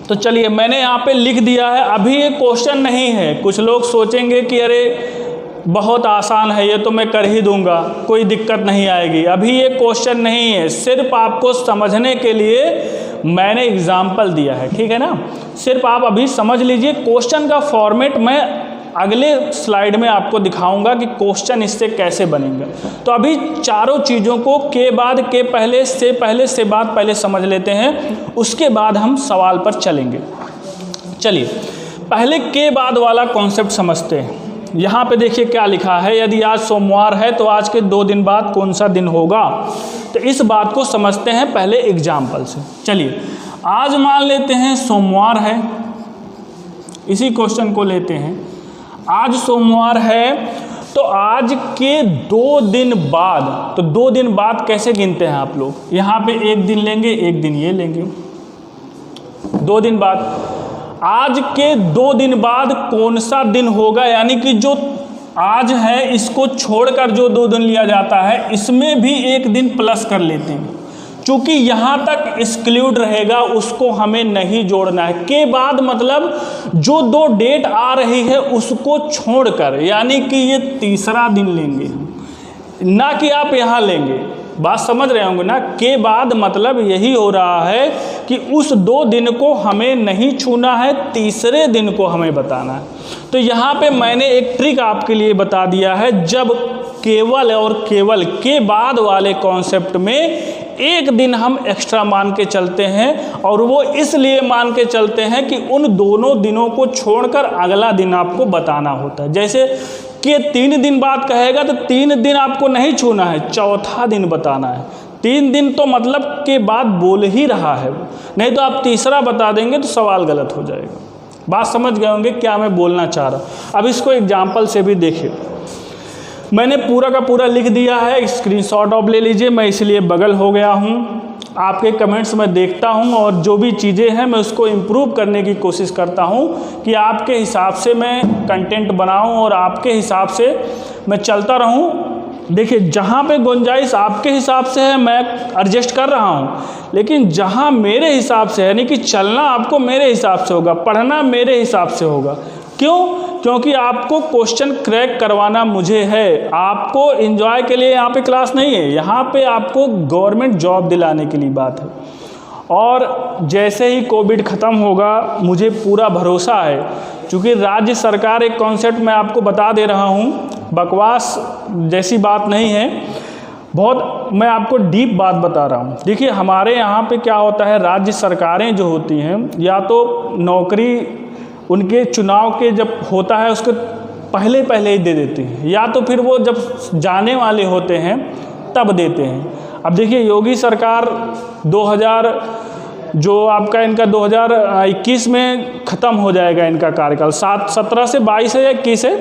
तो चलिए मैंने यहाँ पे लिख दिया है। अभी ये क्वेश्चन नहीं है, कुछ लोग सोचेंगे कि अरे बहुत आसान है, ये तो मैं कर ही दूंगा, कोई दिक्कत नहीं आएगी। अभी ये क्वेश्चन नहीं है, सिर्फ आपको समझने के लिए मैंने एग्जाम्पल दिया है, ठीक है ना। सिर्फ आप अभी समझ लीजिए। क्वेश्चन का फॉर्मेट मैं अगले स्लाइड में आपको दिखाऊंगा कि क्वेश्चन इससे कैसे बनेगा। तो अभी चारों चीज़ों को के बाद के पहले से बाद पहले समझ लेते हैं, उसके बाद हम सवाल पर चलेंगे। चलिए पहले के बाद वाला कॉन्सेप्ट समझते हैं। यहाँ पे देखिए क्या लिखा है, यदि आज सोमवार है तो आज के 2 दिन बाद कौन सा दिन होगा। तो इस बात को समझते हैं पहले एग्जाम्पल से। चलिए आज मान लेते हैं सोमवार है, इसी क्वेश्चन को लेते हैं। आज सोमवार है तो आज के 2 दिन बाद, तो 2 दिन बाद कैसे गिनते हैं आप लोग? यहाँ पे 1 दिन लेंगे, 1 दिन ये लेंगे, 2 दिन बाद। आज के 2 दिन बाद कौन सा दिन होगा, यानी कि जो आज है इसको छोड़कर जो 2 दिन लिया जाता है, इसमें भी 1 दिन प्लस कर लेते हैं। चूँकि यहाँ तक एक्सक्लूड रहेगा उसको हमें नहीं जोड़ना है। के बाद मतलब जो 2 डेट आ रही है उसको छोड़कर, यानी कि ये तीसरा दिन लेंगे, ना कि आप यहाँ लेंगे। बात समझ रहे होंगे ना? के बाद मतलब यही हो रहा है कि उस 2 दिन को हमें नहीं छूना है, तीसरे दिन को हमें बताना है। तो यहाँ पे मैंने एक ट्रिक आपके लिए बता दिया है। जब केवल और केवल के बाद वाले कॉन्सेप्ट में 1 दिन हम एक्स्ट्रा मान के चलते हैं, और वो इसलिए मान के चलते हैं कि उन दोनों दिनों को छोड़कर अगला दिन आपको बताना होता है। जैसे कि 3 दिन बाद कहेगा तो 3 दिन आपको नहीं छूना है, चौथा दिन बताना है। 3 दिन तो मतलब के बाद बोल ही रहा है, नहीं तो आप तीसरा बता देंगे तो सवाल गलत हो जाएगा। बात समझ गए होंगे क्या मैं बोलना चाह रहा हूँ। अब इसको एग्जाम्पल से भी देखिए, मैंने पूरा का पूरा लिख दिया है, स्क्रीनशॉट ऑफ ले लीजिए, मैं इसलिए बगल हो गया हूँ। आपके कमेंट्स में देखता हूँ और जो भी चीज़ें हैं मैं उसको इम्प्रूव करने की कोशिश करता हूँ कि आपके हिसाब से मैं कंटेंट बनाऊँ और आपके हिसाब से मैं चलता रहूँ। देखिए, जहाँ पे गुंजाइश आपके हिसाब से है मैं एडजस्ट कर रहा हूँ, लेकिन जहाँ मेरे हिसाब से है, यानी कि चलना आपको मेरे हिसाब से होगा, पढ़ना मेरे हिसाब से होगा। क्यों? क्योंकि आपको क्वेश्चन क्रैक करवाना मुझे है, आपको एंजॉय के लिए यहाँ पे क्लास नहीं है, यहाँ पे आपको गवर्नमेंट जॉब दिलाने के लिए बात है। और जैसे ही कोविड ख़त्म होगा, मुझे पूरा भरोसा है, क्योंकि राज्य सरकार एक कॉन्सेप्ट मैं आपको बता दे रहा हूँ, बकवास जैसी बात नहीं है, बहुत मैं आपको डीप बात बता रहा हूँ। देखिए, हमारे यहाँ पे क्या होता है, राज्य सरकारें जो होती हैं, या तो नौकरी उनके चुनाव के जब होता है उसके पहले ही दे देती हैं, या तो फिर वो जब जाने वाले होते हैं तब देते हैं। अब देखिए, योगी सरकार 2000 जो आपका इनका 2021 में ख़त्म हो जाएगा इनका कार्यकाल, 17 से 22 है या 21 है,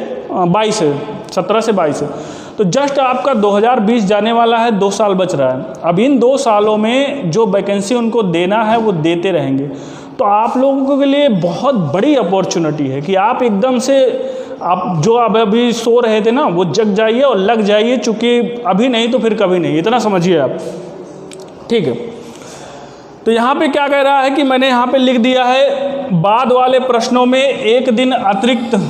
22 है, 17 से 22 है, तो जस्ट आपका 2020 जाने वाला है, 2 साल बच रहा है। अब इन 2 सालों में जो वैकेंसी उनको देना है वो देते रहेंगे। तो आप लोगों के लिए बहुत बड़ी अपॉर्चुनिटी है कि आप एकदम से आप जो अभी सो रहे थे ना, वो जग जाइए और लग जाइए, चूँकि अभी नहीं तो फिर कभी नहीं, इतना समझिए आप। ठीक है, तो यहाँ पे क्या कह रहा है कि मैंने यहाँ पे लिख दिया है, बाद वाले प्रश्नों में 1 दिन अतिरिक्त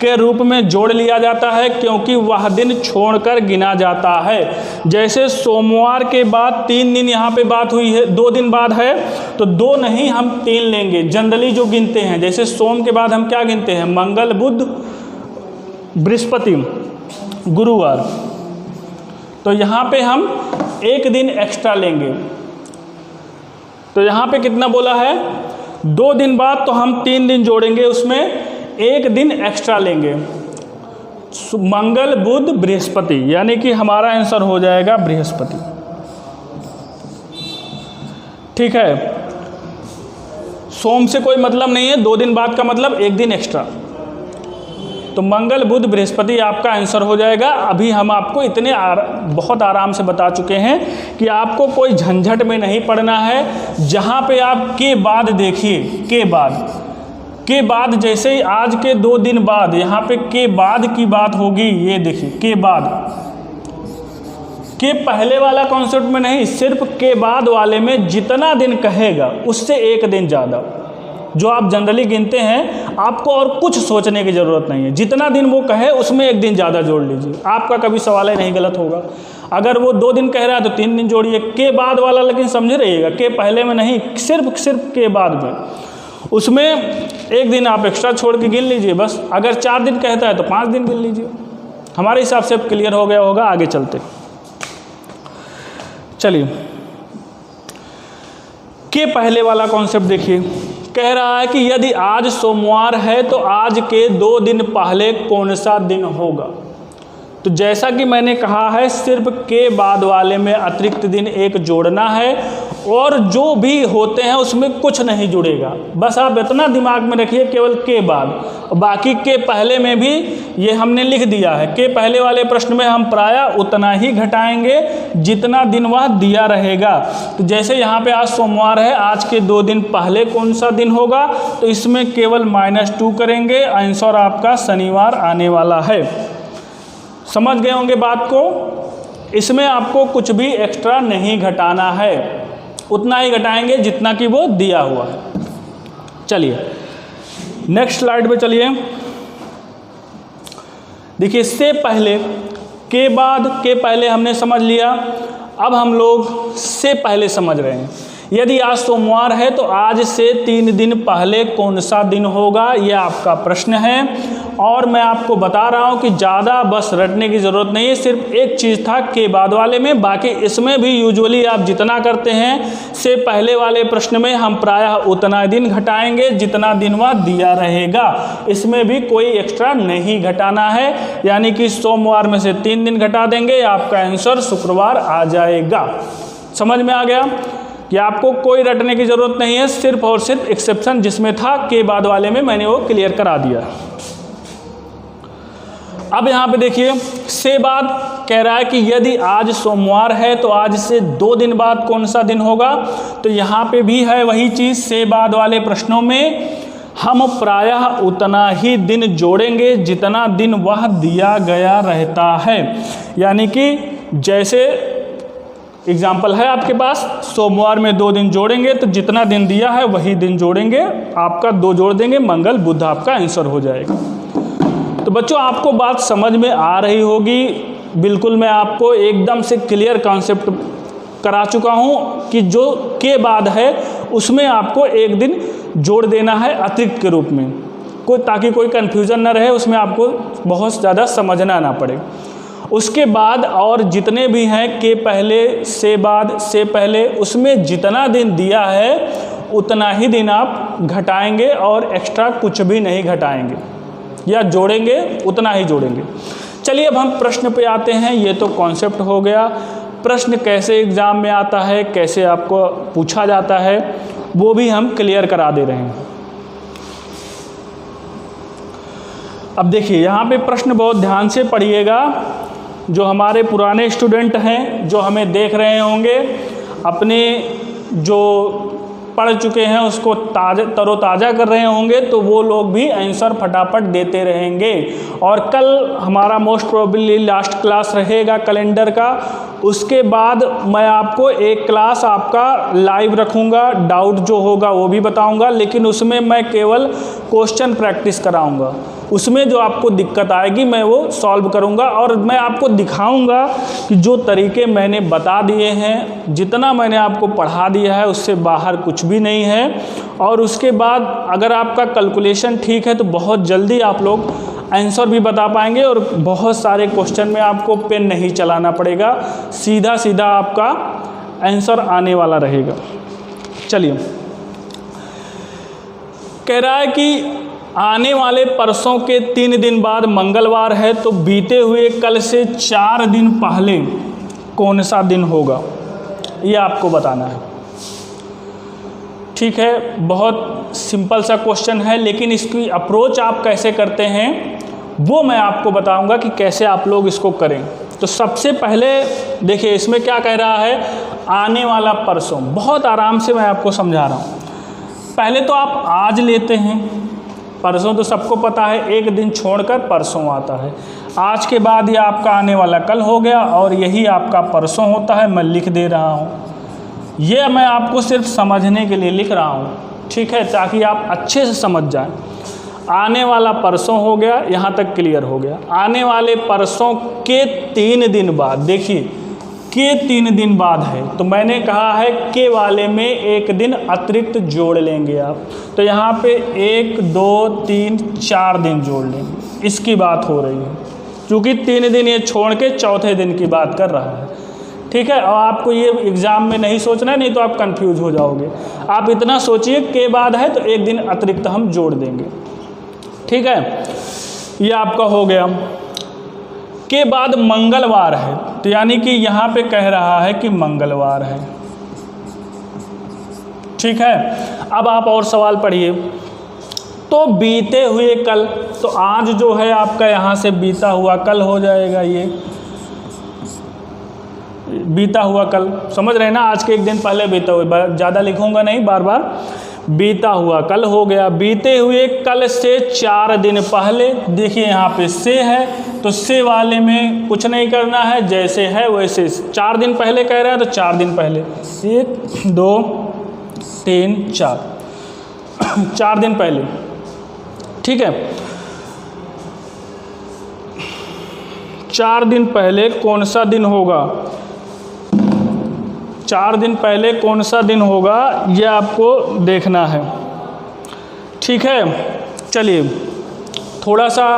के रूप में जोड़ लिया जाता है, क्योंकि वह दिन छोड़कर गिना जाता है। जैसे सोमवार के बाद 3 दिन यहाँ पे बात हुई है, 2 दिन बाद है, तो 2 नहीं हम 3 लेंगे। जनरली जो गिनते हैं, जैसे सोम के बाद हम क्या गिनते हैं, मंगल, बुध, बृहस्पति, गुरुवार, तो यहाँ पे हम 1 दिन एक्स्ट्रा लेंगे। तो यहाँ पे कितना बोला है, 2 दिन बाद तो हम 3 दिन जोड़ेंगे, उसमें 1 दिन एक्स्ट्रा लेंगे, मंगल, बुध, बृहस्पति, यानी कि हमारा आंसर हो जाएगा बृहस्पति। ठीक है, सोम से कोई मतलब नहीं है, 2 दिन बाद का मतलब 1 दिन एक्स्ट्रा, तो मंगल, बुध, बृहस्पति आपका आंसर हो जाएगा। अभी हम आपको इतने बहुत आराम से बता चुके हैं कि आपको कोई झंझट में नहीं पड़ना है। जहाँ पे आप के बाद देखिए, के बाद जैसे ही आज के 2 दिन बाद यहाँ पे के बाद की बात होगी, ये देखिए के बाद, के पहले वाला कॉन्सेप्ट में नहीं, सिर्फ के बाद वाले में जितना दिन कहेगा उससे 1 दिन ज़्यादा, जो आप जनरली गिनते हैं, आपको और कुछ सोचने की ज़रूरत नहीं है। जितना दिन वो कहे उसमें 1 दिन ज़्यादा जोड़ लीजिए, आपका कभी सवाल ही नहीं गलत होगा। अगर वो 2 दिन कह रहा है तो 3 दिन जोड़िए। के बाद वाला लेकिन समझे रहिएगा, के पहले में नहीं, सिर्फ के बाद में, उसमें 1 दिन आप एक्स्ट्रा छोड़ के गिन लीजिए बस। अगर 4 दिन कहता है तो 5 दिन गिन लीजिए। हमारे हिसाब से अब क्लियर हो गया होगा, आगे चलते चलिए। के पहले वाला कॉन्सेप्ट देखिए, कह रहा है कि यदि आज सोमवार है तो आज के 2 दिन पहले कौन सा दिन होगा। तो जैसा कि मैंने कहा है, सिर्फ के बाद वाले में अतिरिक्त दिन 1 जोड़ना है और जो भी होते हैं उसमें कुछ नहीं जुड़ेगा। बस आप इतना दिमाग में रखिए, केवल के बाद, बाकी के पहले में भी ये हमने लिख दिया है। के पहले वाले प्रश्न में हम प्रायः उतना ही घटाएंगे जितना दिन वह दिया रहेगा। तो जैसे यहाँ पे आज सोमवार है, आज के 2 दिन पहले कौन सा दिन होगा, तो इसमें केवल -2 करेंगे, आंसर आपका शनिवार आने वाला है। समझ गए होंगे बात को। इसमें आपको कुछ भी एक्स्ट्रा नहीं घटाना है, उतना ही घटाएंगे जितना कि वो दिया हुआ है। चलिए नेक्स्ट स्लाइड पे चलिए। देखिए इससे पहले के बाद के पहले हमने समझ लिया, अब हम लोग से पहले समझ रहे हैं। यदि आज सोमवार है तो आज से 3 दिन पहले कौन सा दिन होगा, यह आपका प्रश्न है। और मैं आपको बता रहा हूं कि ज़्यादा बस रटने की ज़रूरत नहीं है, सिर्फ एक चीज़ था के बाद वाले में, बाकी इसमें भी यूजुअली आप जितना करते हैं से पहले वाले प्रश्न में हम प्रायः उतना दिन घटाएंगे जितना दिन वह दिया रहेगा। इसमें भी कोई एक्स्ट्रा नहीं घटाना है, यानी कि सोमवार में से 3 दिन घटा देंगे, आपका आंसर शुक्रवार आ जाएगा। समझ में आ गया कि आपको कोई रटने की ज़रूरत नहीं है, सिर्फ और सिर्फ एक्सेप्शन जिसमें था के बाद वाले में मैंने वो क्लियर करा दिया। अब यहाँ पे देखिए से बाद कह रहा है कि यदि आज सोमवार है तो आज से 2 दिन बाद कौन सा दिन होगा। तो यहाँ पे भी है वही चीज़, से बाद वाले प्रश्नों में हम प्रायः उतना ही दिन जोड़ेंगे जितना दिन वह दिया गया रहता है। यानी कि जैसे एग्जाम्पल है आपके पास, सोमवार में 2 दिन जोड़ेंगे तो जितना दिन दिया है वही दिन जोड़ेंगे, आपका 2 जोड़ देंगे, मंगल बुध आपका आंसर हो जाएगा। तो बच्चों आपको बात समझ में आ रही होगी, बिल्कुल मैं आपको एकदम से क्लियर कॉन्सेप्ट करा चुका हूँ कि जो के बाद है उसमें आपको 1 दिन जोड़ देना है अतिरिक्त के रूप में, ताकि कोई कन्फ्यूज़न ना रहे, उसमें आपको बहुत ज़्यादा समझना ना पड़े। उसके बाद और जितने भी हैं के पहले से बाद से पहले, उसमें जितना दिन दिया है उतना ही दिन आप घटाएंगे और एक्स्ट्रा कुछ भी नहीं घटाएंगे या जोड़ेंगे, उतना ही जोड़ेंगे। चलिए अब हम प्रश्न पे आते हैं। ये तो कॉन्सेप्ट हो गया, प्रश्न कैसे एग्ज़ाम में आता है, कैसे आपको पूछा जाता है, वो भी हम क्लियर करा दे रहे हैं। अब देखिए यहाँ पे प्रश्न बहुत ध्यान से पढ़िएगा। जो हमारे पुराने स्टूडेंट हैं जो हमें देख रहे होंगे, अपने जो पढ़ चुके हैं उसको तरोताज़ा कर रहे होंगे, तो वो लोग भी आंसर फटाफट देते रहेंगे। और कल हमारा मोस्ट प्रोबेबली लास्ट क्लास रहेगा कैलेंडर का, उसके बाद मैं आपको एक क्लास आपका लाइव रखूँगा, डाउट जो होगा वो भी बताऊँगा, लेकिन उसमें मैं केवल क्वेश्चन प्रैक्टिस कराऊँगा। उसमें जो आपको दिक्कत आएगी मैं वो सॉल्व करूँगा और मैं आपको दिखाऊँगा कि जो तरीके मैंने बता दिए हैं, जितना मैंने आपको पढ़ा दिया है उससे बाहर कुछ भी नहीं है। और उसके बाद अगर आपका कैलकुलेशन ठीक है तो बहुत जल्दी आप लोग आंसर भी बता पाएंगे और बहुत सारे क्वेश्चन में आपको पेन नहीं चलाना पड़ेगा, सीधा सीधा आपका आंसर आने वाला रहेगा। चलिए कह रहा है कि आने वाले परसों के 3 दिन बाद मंगलवार है, तो बीते हुए कल से 4 दिन पहले कौन सा दिन होगा, ये आपको बताना है। ठीक है, बहुत सिंपल सा क्वेश्चन है, लेकिन इसकी अप्रोच आप कैसे करते हैं वो मैं आपको बताऊंगा कि कैसे आप लोग इसको करें। तो सबसे पहले देखिए इसमें क्या कह रहा है, आने वाला परसों। बहुत आराम से मैं आपको समझा रहा हूँ। पहले तो आप आज लेते हैं, परसों तो सबको पता है एक दिन छोड़कर परसों आता है। आज के बाद ये आपका आने वाला कल हो गया और यही आपका परसों होता है, मैं लिख दे रहा हूँ। ये मैं आपको सिर्फ समझने के लिए लिख रहा हूँ, ठीक है, ताकि आप अच्छे से समझ जाएं। आने वाला परसों हो गया, यहाँ तक क्लियर हो गया। आने वाले परसों के 3 दिन बाद, देखिए के 3 दिन बाद है, तो मैंने कहा है के वाले में 1 दिन अतिरिक्त जोड़ लेंगे आप। तो यहाँ पे 1 2 3 4 दिन जोड़ लेंगे, इसकी बात हो रही है, क्योंकि 3 दिन ये छोड़ के चौथे दिन की बात कर रहा है। ठीक है, और आपको ये एग्ज़ाम में नहीं सोचना है, नहीं तो आप कंफ्यूज हो जाओगे। आप इतना सोचिए के बाद है तो 1 दिन अतिरिक्त हम जोड़ देंगे। ठीक है, ये आपका हो गया। के बाद मंगलवार है, तो यानी कि यहाँ पे कह रहा है कि मंगलवार है। ठीक है, अब आप और सवाल पढ़िए। तो बीते हुए कल, तो आज जो है आपका यहाँ से बीता हुआ कल हो जाएगा, ये बीता हुआ कल, समझ रहे हैं ना, आज के एक दिन पहले बीता हुआ, ज़्यादा लिखूंगा नहीं बार बार, बीता हुआ कल हो गया। बीते हुए कल से 4 दिन पहले, देखिए यहाँ पे से है तो से वाले में कुछ नहीं करना है, जैसे है वैसे। 4 दिन पहले कह रहे हैं तो 4 दिन पहले, 1 2 3 4, 4 दिन पहले, ठीक है। 4 दिन पहले कौन सा दिन होगा, 4 दिन पहले कौन सा दिन होगा ये आपको देखना है, ठीक है। चलिए, थोड़ा सा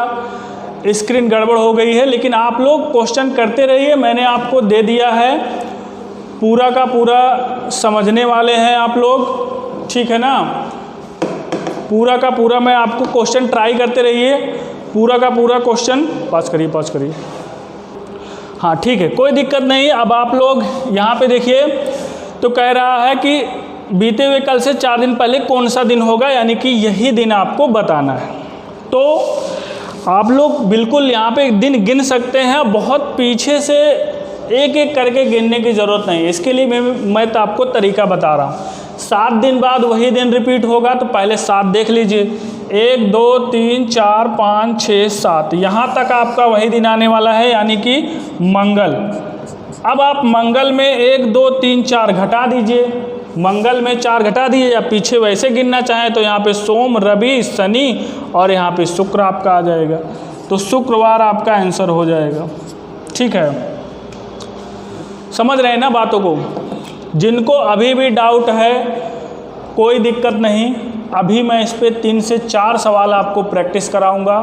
स्क्रीन गड़बड़ हो गई है, लेकिन आप लोग क्वेश्चन करते रहिए, मैंने आपको दे दिया है, पूरा का पूरा समझने वाले हैं आप लोग, ठीक है ना। पूरा का पूरा मैं आपको क्वेश्चन ट्राई करते रहिए, पूरा का पूरा क्वेश्चन, पास करिए, हाँ ठीक है, कोई दिक्कत नहीं। अब आप लोग यहाँ पे देखिए, तो कह रहा है कि बीते हुए कल से 4 दिन पहले कौन सा दिन होगा, यानी कि यही दिन आपको बताना है। तो आप लोग बिल्कुल यहाँ पे दिन गिन सकते हैं, बहुत पीछे से एक एक करके गिनने की ज़रूरत नहीं है। इसके लिए मैं तो आपको तरीका बता रहा हूँ। 7 दिन बाद वही दिन रिपीट होगा, तो पहले 7 देख लीजिए, 1 2 3 4 5 6 7, यहाँ तक आपका वही दिन आने वाला है, यानी कि मंगल। अब आप मंगल में 1 2 3 4 घटा दीजिए, मंगल में 4 घटा दीजिए, या पीछे वैसे गिनना चाहें तो यहाँ पे सोम, रवि, शनि और यहाँ पे शुक्र आपका आ जाएगा, तो शुक्रवार आपका आंसर हो जाएगा, ठीक है। समझ रहे हैं ना बातों को। जिनको अभी भी डाउट है कोई दिक्कत नहीं, अभी मैं इस पे 3 से 4 सवाल आपको प्रैक्टिस कराऊंगा।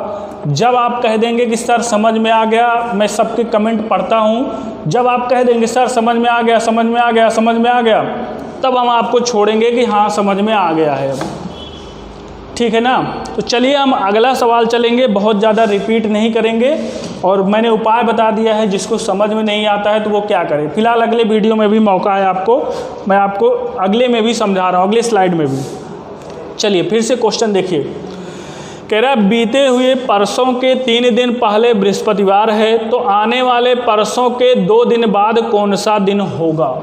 जब आप कह देंगे कि सर समझ में आ गया, मैं सबके कमेंट पढ़ता हूं, जब आप कह देंगे सर समझ में आ गया, समझ में आ गया, समझ में आ गया, तब हम आपको छोड़ेंगे कि हाँ समझ में आ गया है अब, ठीक है ना। तो चलिए हम अगला सवाल चलेंगे, बहुत ज़्यादा रिपीट नहीं करेंगे, और मैंने उपाय बता दिया है, जिसको समझ में नहीं आता है तो वो क्या करे। फिलहाल अगले वीडियो में भी मौका है आपको, मैं आपको अगले में भी समझा रहा हूँ, अगले स्लाइड में भी। चलिए फिर से क्वेश्चन देखिए, कह रहा है बीते हुए परसों के 3 दिन पहले बृहस्पतिवार है, तो आने वाले परसों के 2 दिन बाद कौन सा दिन होगा।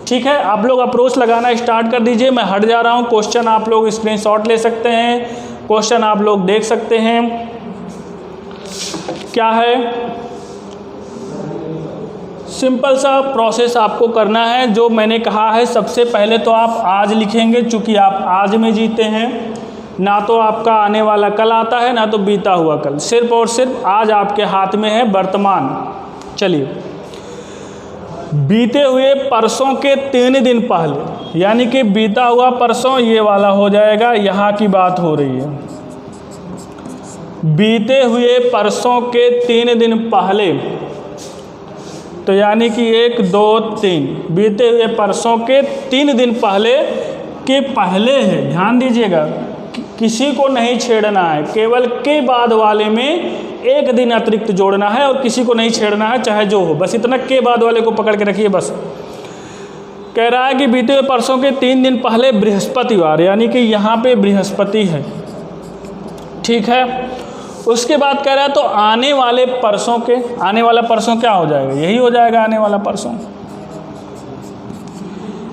ठीक है, आप लोग अप्रोच लगाना स्टार्ट कर दीजिए, मैं हट जा रहा हूँ। क्वेश्चन आप लोग स्क्रीनशॉट ले सकते हैं, क्वेश्चन आप लोग देख सकते हैं क्या है। सिंपल सा प्रोसेस आपको करना है, जो मैंने कहा है। सबसे पहले तो आप आज लिखेंगे, चूँकि आप आज में जीते हैं, ना तो आपका आने वाला कल आता है, ना तो बीता हुआ कल, सिर्फ और सिर्फ आज आपके हाथ में है, वर्तमान। चलिए, बीते हुए परसों के 3 दिन पहले, यानी कि बीता हुआ परसों ये वाला हो जाएगा, यहाँ की बात हो रही है। बीते हुए परसों के 3 दिन पहले, तो यानी कि 1 2 3, बीते हुए परसों के 3 दिन पहले के पहले है, ध्यान दीजिएगा, किसी को नहीं छेड़ना है, केवल के बाद वाले में 1 दिन अतिरिक्त जोड़ना है, और किसी को नहीं छेड़ना है, चाहे जो हो, बस इतना के बाद वाले को पकड़ के रखिए बस। कह रहा है कि बीते हुए परसों के 3 दिन पहले बृहस्पतिवार, यानी कि यहाँ पे बृहस्पति है, ठीक है। उसके बाद कह रहा है तो आने वाले परसों के, आने वाला परसों क्या हो जाएगा, यही हो जाएगा आने वाला परसों।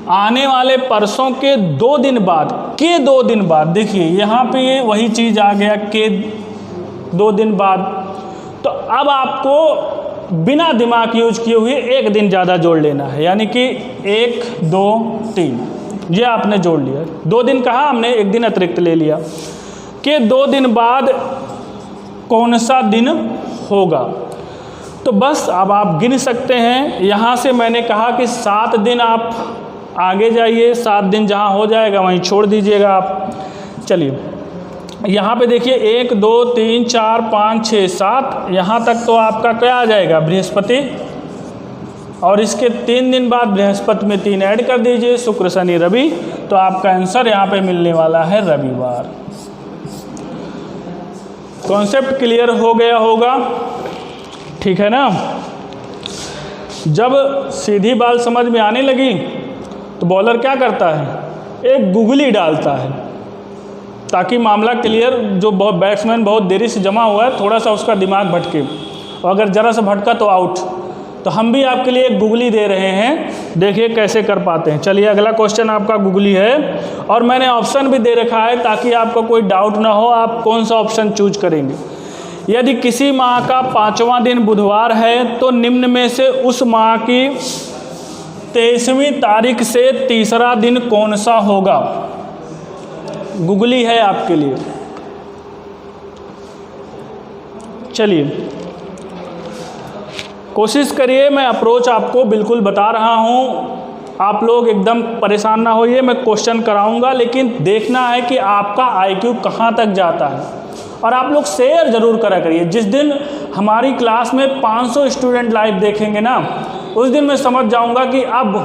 आने वाले परसों के 2 दिन बाद, के 2 दिन बाद, देखिए यहाँ पे ये वही चीज़ आ गया, के 2 दिन बाद। तो अब आपको बिना दिमाग यूज किए हुए 1 दिन ज़्यादा जोड़ लेना है, यानी कि 1 2 3, ये आपने जोड़ लिया। 2 दिन कहा हमने, 1 दिन अतिरिक्त ले लिया। के 2 दिन बाद कौन सा दिन होगा, तो बस अब आप गिन सकते हैं। यहाँ से मैंने कहा कि 7 दिन आप आगे जाइए, 7 दिन जहाँ हो जाएगा वहीं छोड़ दीजिएगा आप। चलिए, यहाँ पे देखिए 1 2 3 4 5 6 7, यहाँ तक तो आपका क्या आ जाएगा, बृहस्पति, और इसके 3 दिन बाद बृहस्पति में 3 ऐड कर दीजिए, शुक्र शनि रवि, तो आपका आंसर यहाँ पे मिलने वाला है रविवार। कॉन्सेप्ट क्लियर हो गया होगा, ठीक है ना। जब सीधी बात समझ में आने लगी तो बॉलर क्या करता है, एक गुगली डालता है ताकि मामला क्लियर, जो बैट्समैन बहुत देरी से जमा हुआ है थोड़ा सा उसका दिमाग भटके, और अगर ज़रा सा भटका तो आउट। तो हम भी आपके लिए एक गुगली दे रहे हैं, देखिए कैसे कर पाते हैं। चलिए अगला क्वेश्चन आपका गुगली है, और मैंने ऑप्शन भी दे रखा है ताकि आपको कोई डाउट ना हो आप कौन सा ऑप्शन चूज करेंगे। यदि किसी माह का 5वां दिन बुधवार है तो निम्न में से उस माह की 23वीं तारीख से तीसरा दिन कौन सा होगा। गुगली है आपके लिए। चलिए कोशिश करिए, मैं अप्रोच आपको बिल्कुल बता रहा हूँ, आप लोग एकदम परेशान ना होइए, मैं क्वेश्चन कराऊंगा लेकिन देखना है कि आपका आईक्यू कहाँ तक जाता है। और आप लोग शेयर ज़रूर करा करिए। जिस दिन हमारी क्लास में 500 स्टूडेंट लाइव देखेंगे ना, उस दिन मैं समझ जाऊंगा कि अब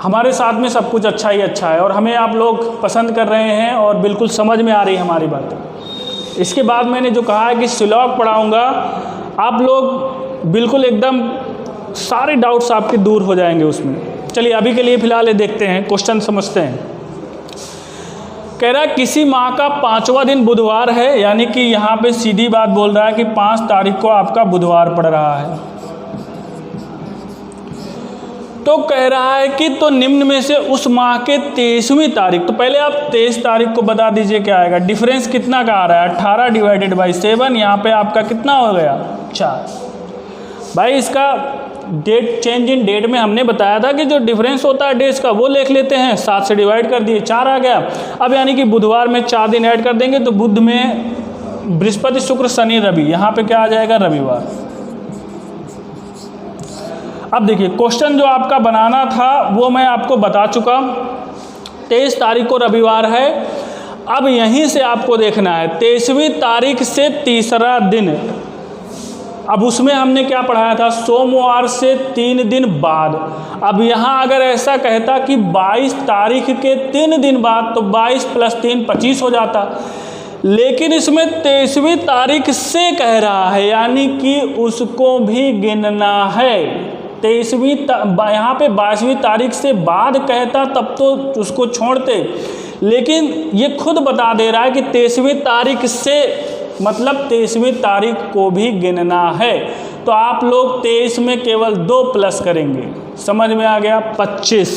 हमारे साथ में सब कुछ अच्छा ही अच्छा है और हमें आप लोग पसंद कर रहे हैं और बिल्कुल समझ में आ रही है हमारी बातें। इसके बाद मैंने जो कहा है कि श्लोक पढ़ाऊँगा, आप लोग बिल्कुल एकदम सारे डाउट्स आपके दूर हो जाएंगे उसमें। चलिए अभी के लिए फ़िलहाल ये देखते हैं, क्वेश्चन समझते हैं। कह रहा है किसी माह का 5वां दिन बुधवार है, यानी कि यहाँ पे सीधी बात बोल रहा है कि 5 तारीख को आपका बुधवार पड़ रहा है। तो कह रहा है कि तो निम्न में से उस माह के 23वीं तारीख, तो पहले आप 23 तारीख को बता दीजिए क्या आएगा। डिफरेंस कितना का आ रहा है, 18 डिवाइडेड बाई 7, यहाँ पे आपका कितना हो गया 4। भाई इसका डेट चेंज इन डेट में हमने बताया था कि जो डिफरेंस होता है डेज का वो लिख लेते हैं, 7 से डिवाइड कर दिए 4 आ गया। अब यानी कि बुधवार में 4 दिन ऐड कर देंगे तो बुध में बृहस्पति शुक्र शनि रवि, यहाँ पे क्या आ जाएगा रविवार। अब देखिए क्वेश्चन जो आपका बनाना था वो मैं आपको बता चुका, 23 तारीख को रविवार है। अब यहीं से आपको देखना है 23वीं तारीख से तीसरा दिन। अब उसमें हमने क्या पढ़ाया था, सोमवार से 3 दिन बाद। अब यहाँ अगर ऐसा कहता कि 22 तारीख के 3 दिन बाद, तो 22 + 3 25 हो जाता, लेकिन इसमें 23वीं तारीख से कह रहा है, यानी कि उसको भी गिनना है। 23वीं यहाँ पे 22वीं तारीख से बाद कहता तब तो उसको छोड़ते, लेकिन ये खुद बता दे रहा है कि 23वीं तारीख से मतलब 23वीं तारीख को भी गिनना है। तो आप लोग 23 में केवल 2 प्लस करेंगे, समझ में आ गया 25।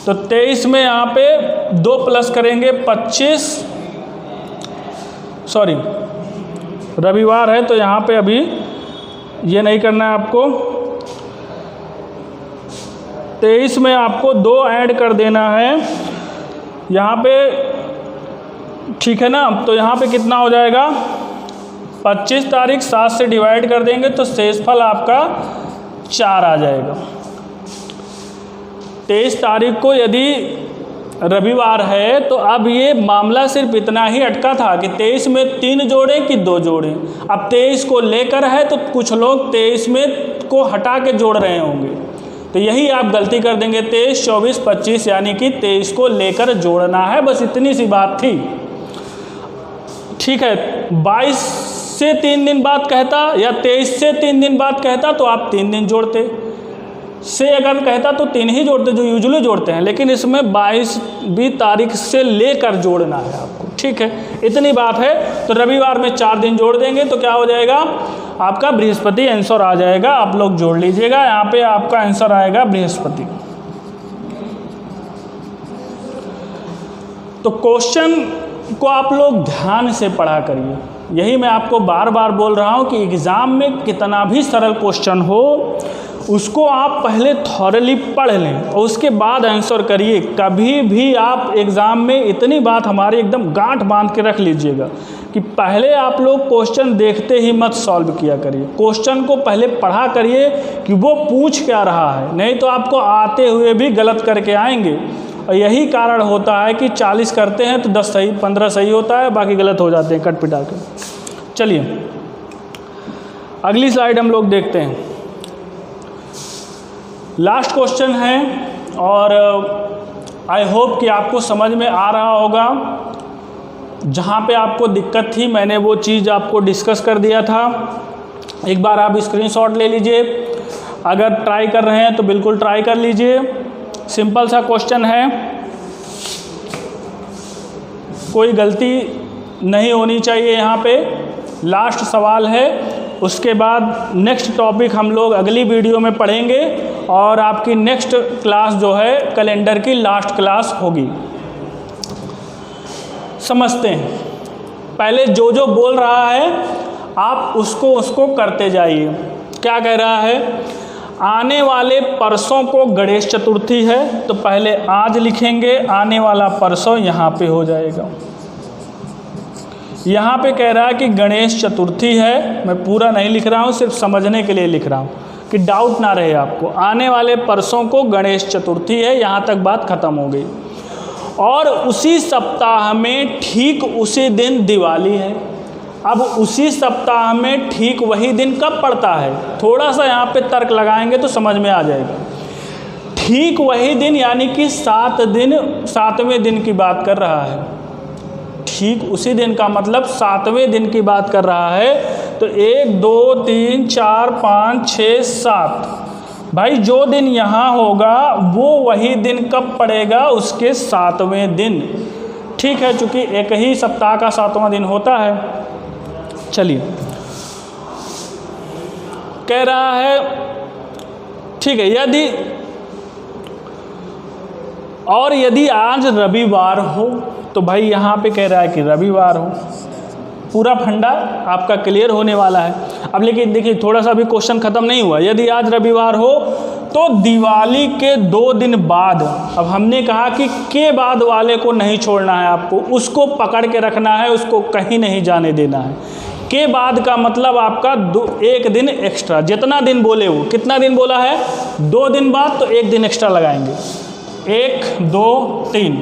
तो 23 में यहाँ पे 2 प्लस करेंगे 25, सॉरी रविवार है तो यहाँ पे अभी ये नहीं करना है आपको। 23 में आपको 2 ऐड कर देना है यहाँ पे, ठीक है ना। तो यहाँ पे कितना हो जाएगा 25 तारीख 7 से डिवाइड कर देंगे तो शेषफल आपका 4 आ जाएगा। 23 तारीख को यदि रविवार है तो अब ये मामला सिर्फ इतना ही अटका था कि 23 में 3 जोड़े कि 2 जोड़े। अब 23 को लेकर है तो कुछ लोग 23 में को हटा के जोड़ रहे होंगे, तो यही आप गलती कर देंगे। 23, 24, 25 यानी कि 23 को लेकर जोड़ना है, बस इतनी सी बात थी। ठीक है, 22 से 3 दिन बाद कहता या 23 से 3 दिन बाद कहता तो आप 3 दिन जोड़ते, से अगर कहता तो 3 ही जोड़ते जो यूजुअली जोड़ते हैं, लेकिन इसमें 22वीं तारीख से लेकर जोड़ना है आपको। ठीक है, इतनी बात है। तो रविवार में 4 दिन जोड़ देंगे तो क्या हो जाएगा आपका बृहस्पति आंसर आ जाएगा। आप लोग जोड़ लीजिएगा, यहाँ पे आपका आंसर आएगा बृहस्पति। तो क्वेश्चन को आप लोग ध्यान से पढ़ा करिए, यही मैं आपको बार बार बोल रहा हूँ कि एग्ज़ाम में कितना भी सरल क्वेश्चन हो उसको आप पहले थॉरली पढ़ लें और उसके बाद आंसर करिए। कभी भी आप एग्ज़ाम में इतनी बात हमारी एकदम गांठ बांध के रख लीजिएगा कि पहले आप लोग क्वेश्चन देखते ही मत सॉल्व किया करिए, क्वेश्चन को पहले पढ़ा करिए कि वो पूछ क्या रहा है, नहीं तो आपको आते हुए भी गलत करके आएंगे। और यही कारण होता है कि 40 करते हैं तो 10 सही 15 सही होता है, बाकी गलत हो जाते हैं कट पिटा के। चलिए अगली स्लाइड हम लोग देखते हैं। लास्ट क्वेश्चन है और आई होप कि आपको समझ में आ रहा होगा। जहाँ पे आपको दिक्कत थी मैंने वो चीज़ आपको डिस्कस कर दिया था। एक बार आप स्क्रीनशॉट ले लीजिए, अगर ट्राई कर रहे हैं तो बिल्कुल ट्राई कर लीजिए। सिंपल सा क्वेश्चन है, कोई गलती नहीं होनी चाहिए यहाँ पे। लास्ट सवाल है, उसके बाद नेक्स्ट टॉपिक हम लोग अगली वीडियो में पढ़ेंगे और आपकी नेक्स्ट क्लास जो है कैलेंडर की लास्ट क्लास होगी। समझते हैं, पहले जो जो बोल रहा है आप उसको करते जाइए। क्या कह रहा है, आने वाले परसों को गणेश चतुर्थी है, तो पहले आज लिखेंगे, आने वाला परसों यहाँ पे हो जाएगा। यहाँ पे कह रहा है कि गणेश चतुर्थी है, मैं पूरा नहीं लिख रहा हूँ, सिर्फ समझने के लिए लिख रहा हूँ कि डाउट ना रहे आपको। आने वाले परसों को गणेश चतुर्थी है, यहाँ तक बात खत्म हो गई। और उसी सप्ताह में ठीक उसी दिन दिवाली है। अब उसी सप्ताह में ठीक वही दिन कब पड़ता है, थोड़ा सा यहाँ पे तर्क लगाएंगे तो समझ में आ जाएगा। ठीक वही दिन यानी कि 7वें दिन की बात कर रहा है। ठीक उसी दिन का मतलब 7वें दिन की बात कर रहा है। तो 1 2 3 4 5 6 7, भाई जो दिन यहाँ होगा वो वही दिन कब पड़ेगा, उसके 7वें दिन। ठीक है, चूँकि एक ही सप्ताह का 7वां दिन होता है। चलिए, कह रहा है ठीक है, यदि आज रविवार हो, तो भाई यहाँ पे कह रहा है कि रविवार हो। पूरा फंडा आपका क्लियर होने वाला है। अब लेकिन देखिए, थोड़ा सा भी क्वेश्चन ख़त्म नहीं हुआ। यदि आज रविवार हो तो दिवाली के 2 दिन बाद, अब हमने कहा कि के बाद वाले को नहीं छोड़ना है आपको, उसको पकड़ के रखना है, उसको कहीं नहीं जाने देना है। के बाद का मतलब आपका 1 दिन एक्स्ट्रा, जितना दिन बोले वो, कितना दिन बोला है, 2 दिन बाद, तो 1 दिन एक्स्ट्रा लगाएंगे। 1 2 3,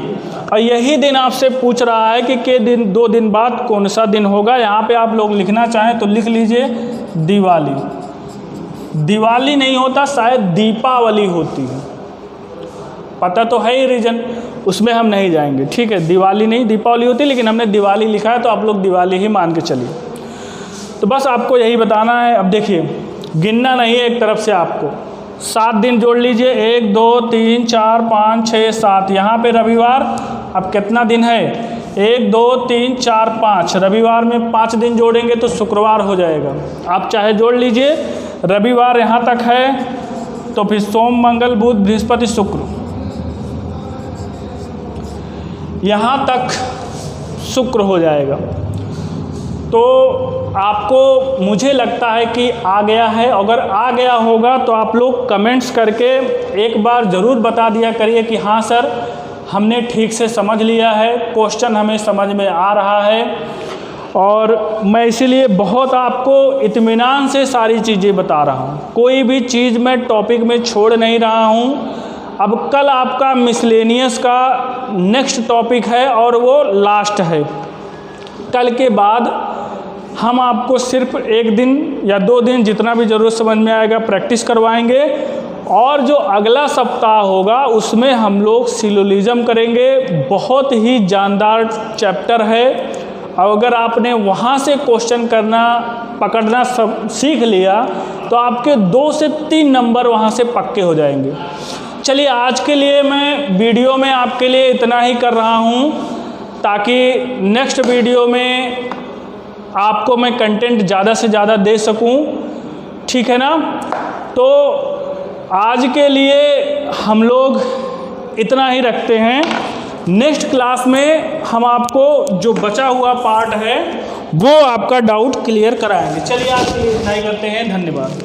और यही दिन आपसे पूछ रहा है कि के दिन 2 दिन बाद कौन सा दिन होगा। यहाँ पे आप लोग लिखना चाहें तो लिख लीजिए दिवाली। दिवाली नहीं होता, शायद दीपावली होती है, पता तो है ही रीजन, उसमें हम नहीं जाएंगे। ठीक है, दिवाली नहीं दीपावली होती, लेकिन हमने दिवाली लिखा है तो आप लोग दिवाली ही मान के चलिए। तो बस आपको यही बताना है। अब देखिए, गिनना नहीं है एक तरफ से आपको, 7 दिन जोड़ लीजिए, 1 2 3 4 5 6 7। यहाँ पे रविवार, अब कितना दिन है, 1 2 3 4 5, रविवार में 5 दिन जोड़ेंगे तो शुक्रवार हो जाएगा। आप चाहे जोड़ लीजिए, रविवार यहाँ तक है तो फिर सोम मंगल बुध बृहस्पति शुक्र, यहाँ तक शुक्र हो जाएगा। तो आपको, मुझे लगता है कि आ गया है। अगर आ गया होगा तो आप लोग कमेंट्स करके एक बार ज़रूर बता दिया करिए कि हाँ सर, हमने ठीक से समझ लिया है, क्वेश्चन हमें समझ में आ रहा है। और मैं इसीलिए बहुत आपको इत्मीनान से सारी चीज़ें बता रहा हूँ, कोई भी चीज़ मैं टॉपिक में छोड़ नहीं रहा हूँ। अब कल आपका मिसलेनियस का नेक्स्ट टॉपिक है और वो लास्ट है। कल के बाद हम आपको सिर्फ 1 दिन या 2 दिन, जितना भी ज़रूरत समझ में आएगा, प्रैक्टिस करवाएंगे। और जो अगला सप्ताह होगा उसमें हम लोग सिलोजिज्म करेंगे। बहुत ही जानदार चैप्टर है, और अगर आपने वहाँ से क्वेश्चन करना पकड़ना सब सीख लिया तो आपके 2 से 3 नंबर वहाँ से पक्के हो जाएंगे। चलिए, आज के लिए मैं वीडियो में आपके लिए इतना ही कर रहा हूँ, ताकि नेक्स्ट वीडियो में आपको मैं कंटेंट ज़्यादा से ज़्यादा दे सकूं। ठीक है ना? तो आज के लिए हम लोग इतना ही रखते हैं। नेक्स्ट क्लास में हम आपको जो बचा हुआ पार्ट है वो आपका डाउट क्लियर कराएंगे। चलिए, आज के लिए इतना ही करते हैं। धन्यवाद।